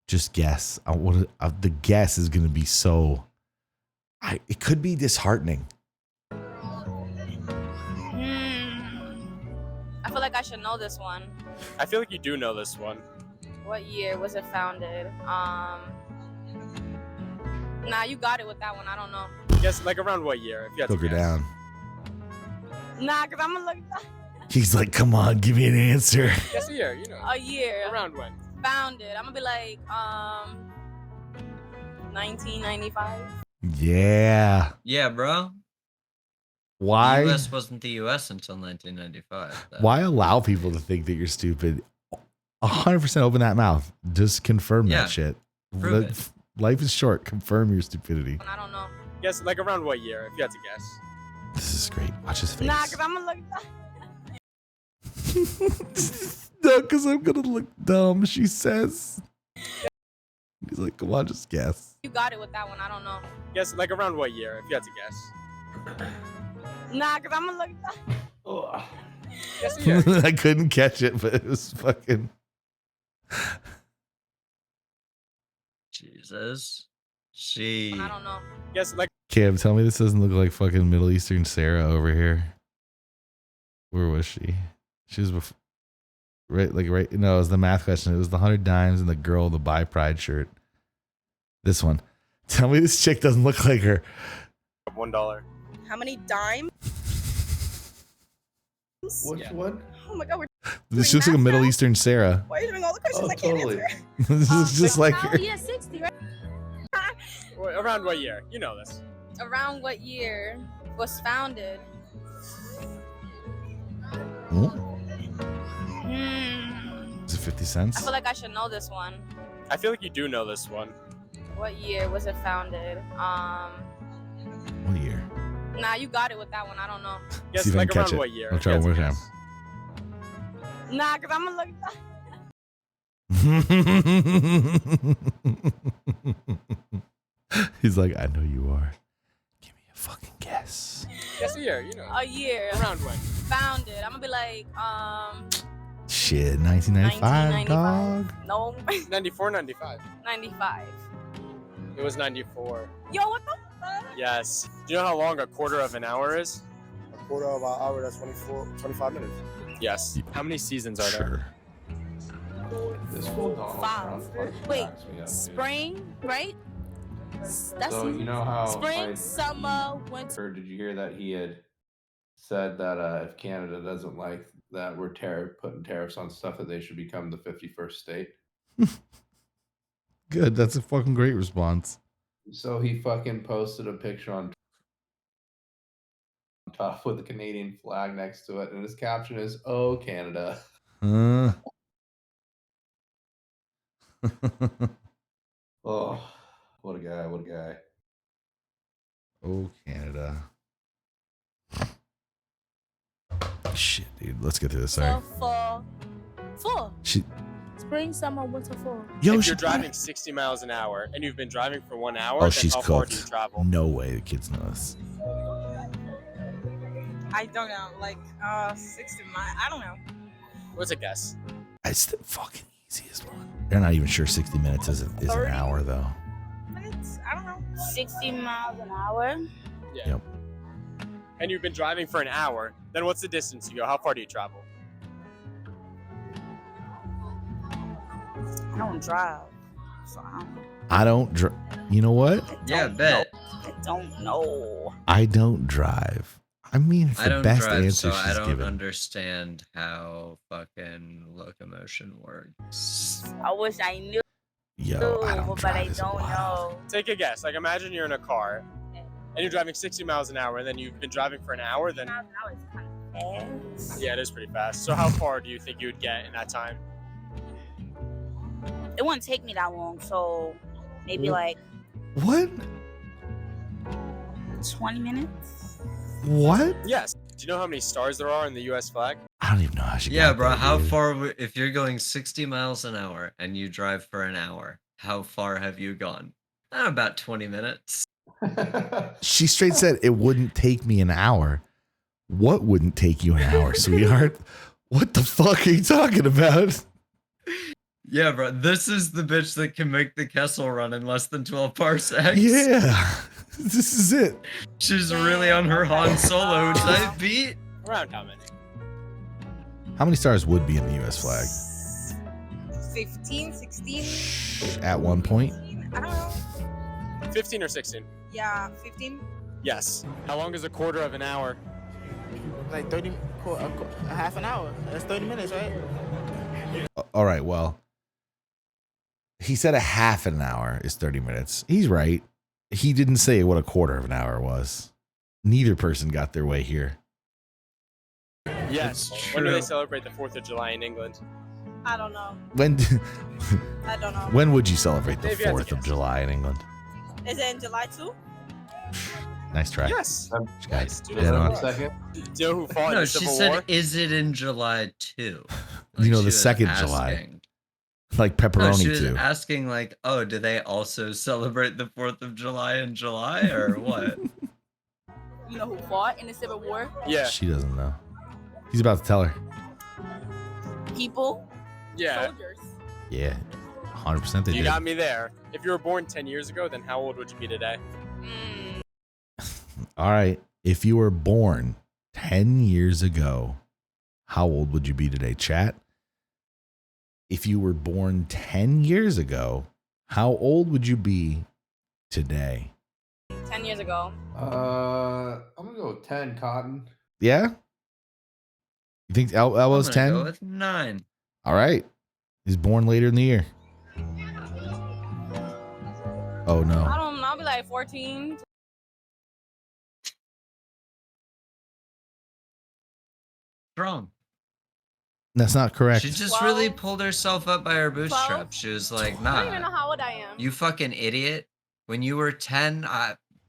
Just guess. The guess is going to be so. It could be disheartening. I feel like I should know this one. I feel like you do know this one. What year was it founded? Nah, you got it with that one. I don't know. Yes, like around what year? If you had Took to her guess. down. Nah, because I'm going to look. He's like, come on, give me an answer. Guess a year, you know. A year. Around when? Founded. I'm going to be like, 1995. Yeah. Yeah, bro. Why? The U.S. wasn't the U.S. until 1995. though. Why allow people to think that you're stupid? 100% open that mouth. Just confirm Yeah. that shit. Prove it. Life is short. Confirm your stupidity. I don't know. Yes, like around what year? If you had to guess. This is great. Watch his face. Nah, because I'm going to look. No, because I'm going to look dumb, she says. He's like, come on, just guess. You got it with that one. I don't know. Yes, like around what year? If you had to guess. Nah, because I'm going to look. Guess a year. I couldn't catch it, but it was fucking. Jesus. I don't know. Yes, like. Cam, tell me this doesn't look like fucking Middle Eastern Sarah over here. Where was she? She was before. Right. No, it was the math question. It was the 100 dimes and the girl, the Buy Pride shirt. This one. Tell me this chick doesn't look like her. $1. How many dimes? Which one? Oh my god, we're This looks like a Middle Eastern Sarah. why are you doing all the questions I can't answer? This is just like Oh, her. yeah, 60, right? Around what year? You know this. Around what year was founded? Is it 50 I cents? feel like I should know this one. I feel like you do know this one. What year was it founded? What year? Nah, you got it with that one. I don't know. Yes, See if I like can catch around it. what year? I'll if try you one had more to time. guess. Nah, because I'm gonna look. He's like, I know you are. Give me a fucking guess. Guess a year, you know. A year. Around when? Founded. I'm gonna be like, Shit, 1995, dog. no, 94, 95. 95. It was 94. Yo, what the fuck? Yes. Do you know how long a quarter of an hour is? A quarter of an hour, that's 25 minutes. Yes. How many seasons are there? This full dog. 5. Wait, spring, right? That's So you know how spring, summer, winter. or did you hear that he had said that if Canada doesn't like that we're putting tariffs on stuff, that they should become the 51st state? Good. That's a fucking great response. So he fucking posted a picture on top with the Canadian flag next to it, and his caption is, "Oh, Canada." Oh, what a guy! What a guy! Oh, Canada. Shit, dude. Let's get to this. Sorry. Fall. She, Spring, summer, winter, fall. Yo, if you're driving 60 miles an hour and you've been driving for 1 hour, oh, then she's how far do you cooked. travel? No way the kids know this. I don't know, like 60 miles. I don't know. What's a guess? It's the fucking easiest one. They're not even sure 60 minutes is an hour, though. Minutes? I don't know. 60 miles an hour. Yeah. Yep. And you've been driving for an hour, then what's the distance you go? How far do you travel? I don't drive, so I don't know. I don't You know what? Yeah, bet. I don't know. I don't drive. I mean, it's I the don't best drive, answer so I she's don't given. understand how fucking locomotion works. I wish I knew. Yo, I don't but drive. I It's don't wild. know. Take a guess. Like, imagine you're in a car and you're driving 60 miles an hour, and then you've been driving for an hour, then... Yeah, it is pretty fast. So how far do you think you would get in that time? It wouldn't take me that long, so maybe like What? 20 minutes. What? Yes. Do you know how many stars there are in the U.S. flag? I don't even know how she Yeah, got bro, there, how dude. far, if you're going 60 miles an hour and you drive for an hour, how far have you gone? About 20 minutes. She straight said it wouldn't take me an hour. What wouldn't take you an hour, sweetheart? What the fuck are you talking about? Yeah, bro, this is the bitch that can make the Kessel run in less than 12 parsecs. Yeah, this is it. She's really on her Han Solo type beat. Around how many? How many stars would be in the U.S. flag 15, 16? at one point? I don't know. 15 or 16? Yeah, 15. Yes. How long is a quarter of an hour? Like 30, a half an hour. That's 30 minutes, right? All right, well, he said a half an hour is 30 minutes. He's right. He didn't say what a quarter of an hour was. Neither person got their way here. Yes. When do they celebrate the 4th of July in England? I don't know. When I don't know. when would you celebrate the Maybe you have to 4th of July in England? Is it in July too? Nice try. Yes. Guys, Do dead on. Do you know who fought in No, the she Civil said, War? is it in July 2? You know, she the was 2nd July. asking. Like No, pepperoni she was too. asking like, oh, do they also celebrate the 4th of July in July or what? You know who fought in the Civil War? Yeah. She doesn't know. He's about to tell her. People. Yeah. Soldiers. Yeah, 100% they You did. got me there. If you were born 10 years ago, then how old would you be today? All right. If you were born 10 years ago, how old would you be today, chat? If you were born 10 years ago, how old would you be today? 10 years ago. I'm gonna go with 10, Cotton. Yeah? You think Elbo's I'm gonna 10? go with 9. All right. He's born later in the year. Oh, no. I don't know. I'll be like 14. Strong. That's not correct. She just really pulled herself up by her bootstraps. She was like, I don't even nah, know how old I am. you fucking idiot. When you were 10,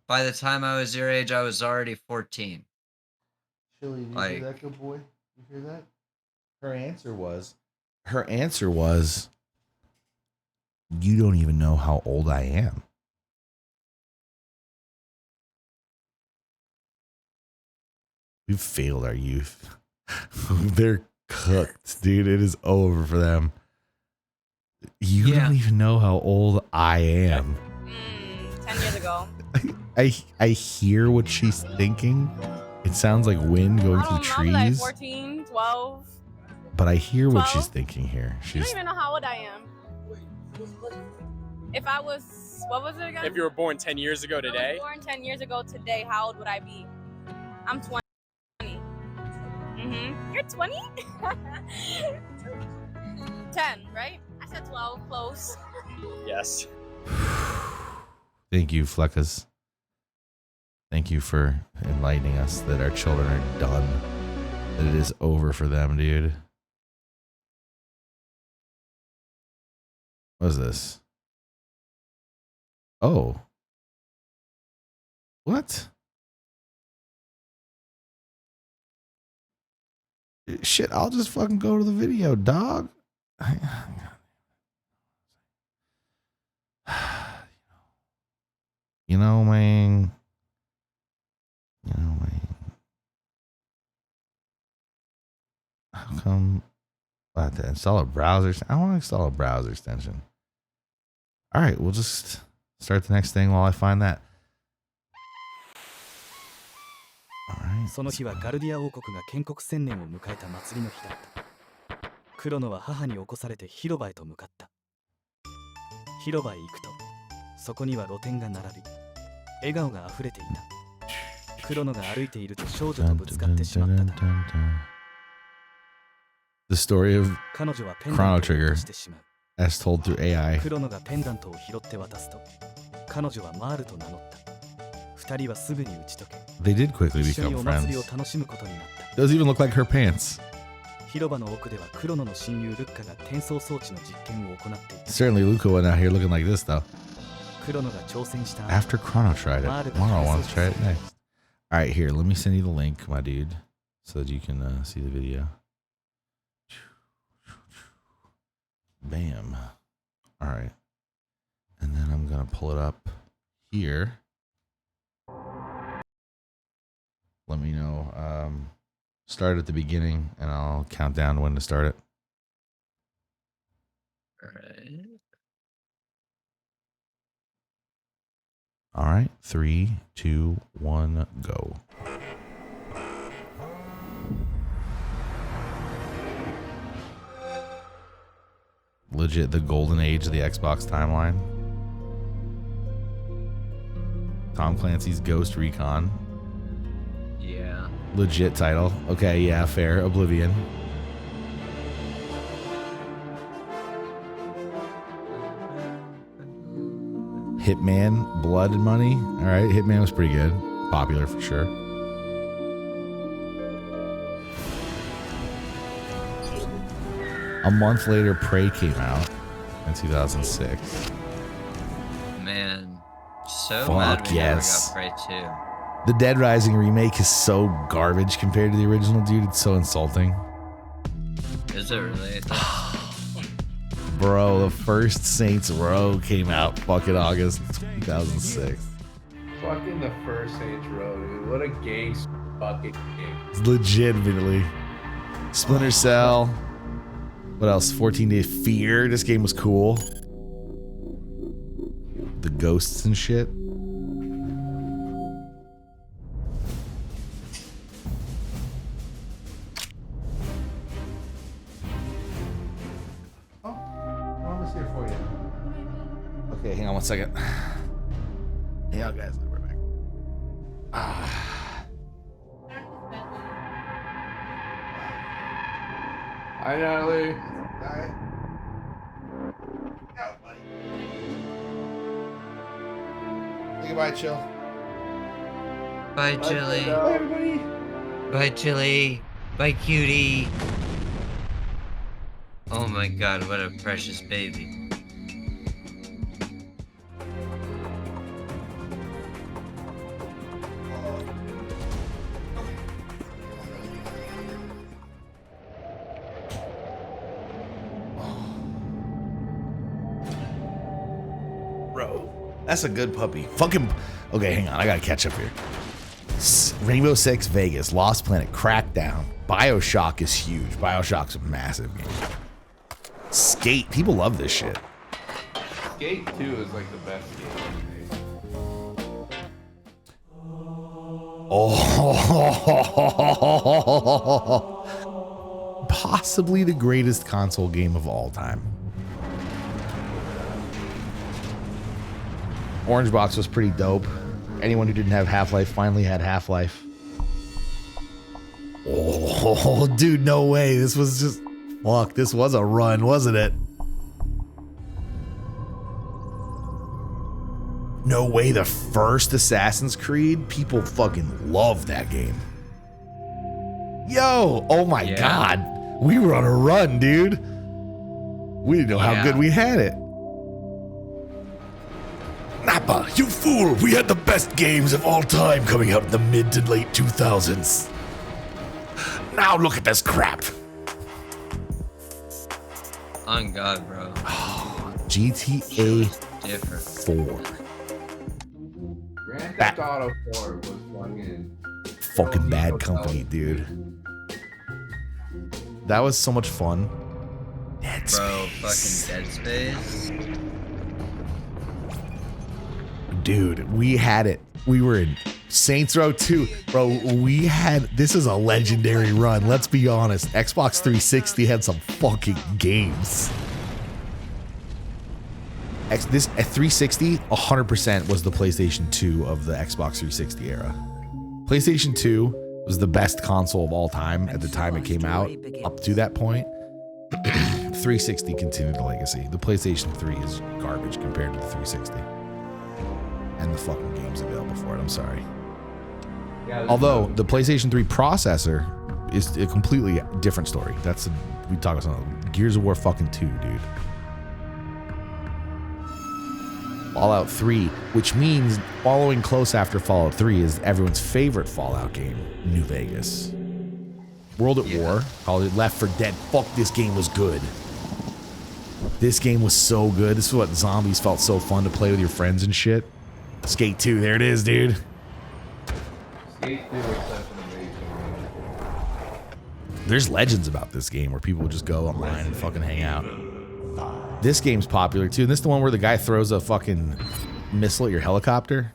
by the time I was your age, I was already 14. Chili, did you Like- hear that, good boy? You hear that? Her answer was, you don't even know how old I am. We've failed our youth. They're cooked, dude. It is over for them. You don't even know how old I am. 10 years ago. I hear what she's thinking. It sounds like wind going I through don't know. I'll be like trees, 14, 12. but I hear what 12? she's thinking here. I She's don't even know how old I am. If I was What was it again? If you were born 10 years ago today. Born 10 years ago today, how old would I be? I'm 20. You're 20? 10, right? I said 12, close. Yes. Thank you, Fleckas. Thank you for enlightening us that our children are done. That it is over for them, dude. What is this? Oh. What? Shit, I'll just fucking go to the video, dog. You know, man. How come I have to install a browser? I want to install a browser extension. All right, we'll just start the next thing while I find that. All right. その日はガルディア王国が建国1000年を迎えた祭りの日だった。クロノは母に起こされて広場へと向かった。広場へ行くと、そこには露店が並び、笑顔があふれていた。クロノが歩いていると少女とぶつかってしまっただ。The story of Chrono Trigger, as told through AI. クロノがペンダントを拾って渡すと、彼女はマールと名乗った。二人はすぐに打ち解け。 They did quickly become friends. Does even look like her pants. 広場の奥ではクロノの親友ルッカが転送装置の実験を行っていた。 Certainly Luca went out here looking like this though. クロノが挑戦した。 After Chrono tried it, Mara wants to try it next. All right, here, let me send you the link, my dude, so that you can see the video. Bam. All right. And then I'm going to pull it up here. Let me know. Start at the beginning, and I'll count down when to start it. All right. All right. 3, 2, 1, go. Legit the golden age of the Xbox timeline. Tom Clancy's Ghost Recon. Yeah. Legit title. Okay, yeah, fair. Oblivion. Hitman, Blood and Money. All right, Hitman was pretty good. Popular for sure. A month later, Prey came out in 2006. Man, so Fuck mad we yes. never got Prey 2. The Dead Rising remake is so garbage compared to the original, dude. It's so insulting. Is it really? Bro, the first Saints Row came out fucking August 2006. Fucking the first Saints Row, dude. What a gay fucking game. It's legitimately. Splinter Cell. What else? 14 Days Fear. This game was cool. The ghosts and shit. Okay, hang on 1 second. Hang on, guys. We're back. Hi, Natalie. Hi. Go, buddy. Say goodbye, Chill. Bye, Chili. Bye, everybody. Bye, Chili. Bye, cutie. Oh my god, what a precious baby. That's a good puppy. Fucking. Okay, hang on. I gotta catch up here. Rainbow Six Vegas, Lost Planet, Crackdown, Bioshock is huge. Bioshock's a massive game. Skate. People love this shit. Skate 2 is like the best game. Oh. Possibly the greatest console game of all time. Orange Box was pretty dope. Anyone who didn't have Half-Life finally had Half-Life. Oh, dude, no way. This was just... Fuck, this was a run, wasn't it? No way, the first Assassin's Creed? People fucking love that game. Yo, oh my God. We were on a run, dude. We didn't know how good we had it. Nappa, you fool! We had the best games of all time coming out in the mid to late 2000s. Now look at this crap. On God, bro. GTA Different. 4. Grand Theft Auto 4 was Fucking bad company, dude. That was so much fun. Dead Bro, Space. fucking Dead Space. Dude, we had it. We were in Saints Row 2. Bro, we had... This is a legendary run. Let's be honest. Xbox 360 had some fucking games. This at 360, 100% was the PlayStation 2 of the Xbox 360 era. PlayStation 2 was the best console of all time at the time it came out. Up to that point, 360 continued the legacy. The PlayStation 3 is garbage compared to the 360. And the fucking games available for it, I'm sorry. Although the PlayStation 3 processor is a completely different story. We talk about something. Gears of War fucking 2, dude. Fallout 3, which means following close after Fallout 3 is everyone's favorite Fallout game, New Vegas. World at War, called it Left 4 Dead. Fuck, this game was good. This game was so good. This is what zombies felt so fun to play with your friends and shit. Skate 2, there it is, dude. Skate 2 was such an amazing game. There's legends about this game where people just go online and fucking hang out. This game's popular too. And this is the one where the guy throws a fucking missile at your helicopter.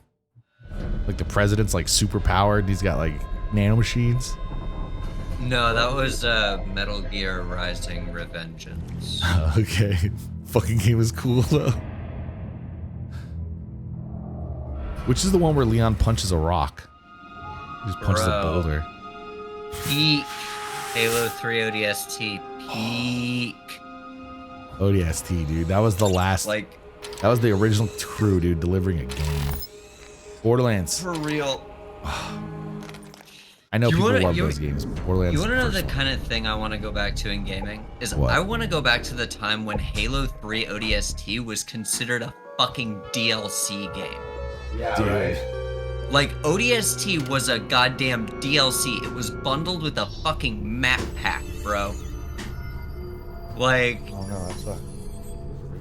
Like the president's like super powered. He's got like nanomachines. No, that was Metal Gear Rising Revengeance. Okay. Fucking game was cool though. Which is the one where Leon punches a rock? He just punches a boulder. Peak. Halo 3 ODST. Peak. ODST, dude. That was the last. That was the original crew, dude, delivering a game. Borderlands. For real. I know people love those games. Borderlands. You want to know the kind of thing I want to go back to in gaming? I want to go back to the time when Halo 3 ODST was considered a fucking DLC game. Yeah, dude. Right. Like, ODST was a goddamn DLC. It was bundled with a fucking map pack, bro. Like, oh no, that sucks.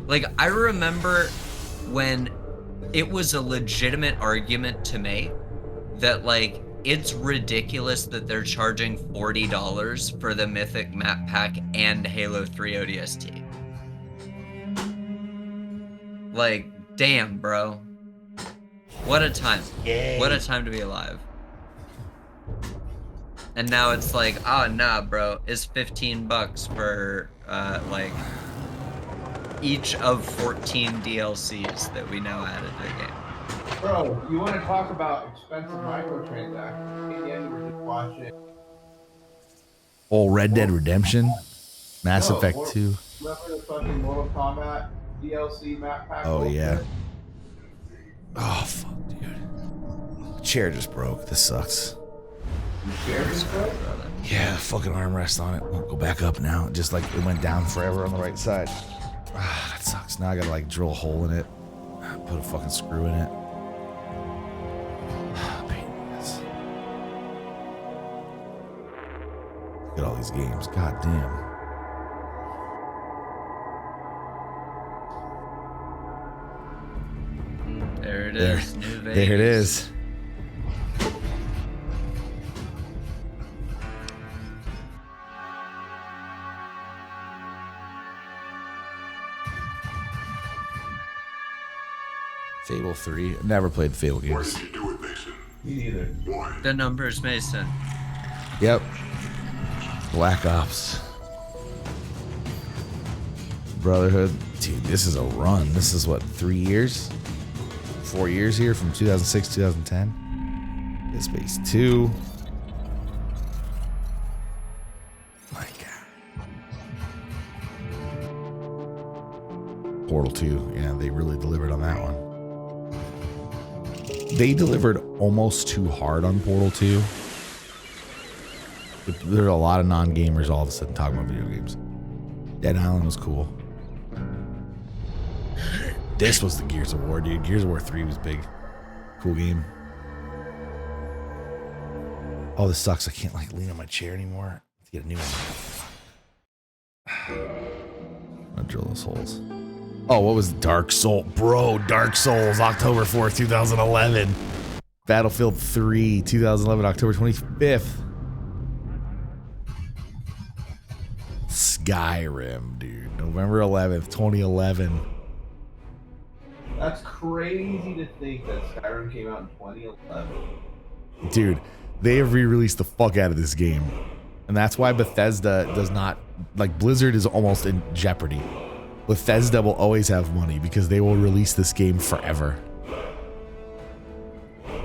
Like, I remember when it was a legitimate argument to make that, like, it's ridiculous that they're charging $40 for the Mythic map pack and Halo 3 ODST. Like, damn, bro. What a time. Yay. What a time to be alive. And now it's like, oh, nah, bro. It's $15 for, like, each of 14 DLCs that we now added to the game. Bro, you want to talk about expensive microtransactions? In the end, we're just watching. Oh, Red Dead Redemption, Mass Effect 2. Remember the fucking Mortal Kombat DLC map pack? Oh yeah. Oh fuck, dude. The chair just broke. This sucks. The chair just broke? Yeah, fucking armrest on it. Won't go back up now. Just like it went down forever on the right side. Ah, that sucks. Now I gotta like drill a hole in it. Put a fucking screw in it. Pain in the ass. Look at all these games. God damn. There it is. New Vegas. There it is. Fable 3. Never played the Fable games. Me neither. The numbers, Mason. Yep. Black Ops. Brotherhood. Dude, this is a run. This is what, 3 years? 4 years here from 2006 2010. Dead Space 2. My God. Portal 2. Yeah, they really delivered on that one. They delivered almost too hard on Portal 2. But there are a lot of non-gamers all of a sudden talking about video games. Dead Island was cool. This was the Gears of War, dude. Gears of War 3 was big. Cool game. Oh, this sucks. I can't like lean on my chair anymore. Let's get a new one. I'm gonna drill those holes. Oh, what was Dark Souls? Bro, Dark Souls, October 4th, 2011. Battlefield 3, 2011, October 25th. Skyrim, dude. November 11th, 2011. That's crazy to think that Skyrim came out in 2011. Dude, they have re-released the fuck out of this game. And that's why Bethesda does not... Like, Blizzard is almost in jeopardy. Bethesda will always have money because they will release this game forever.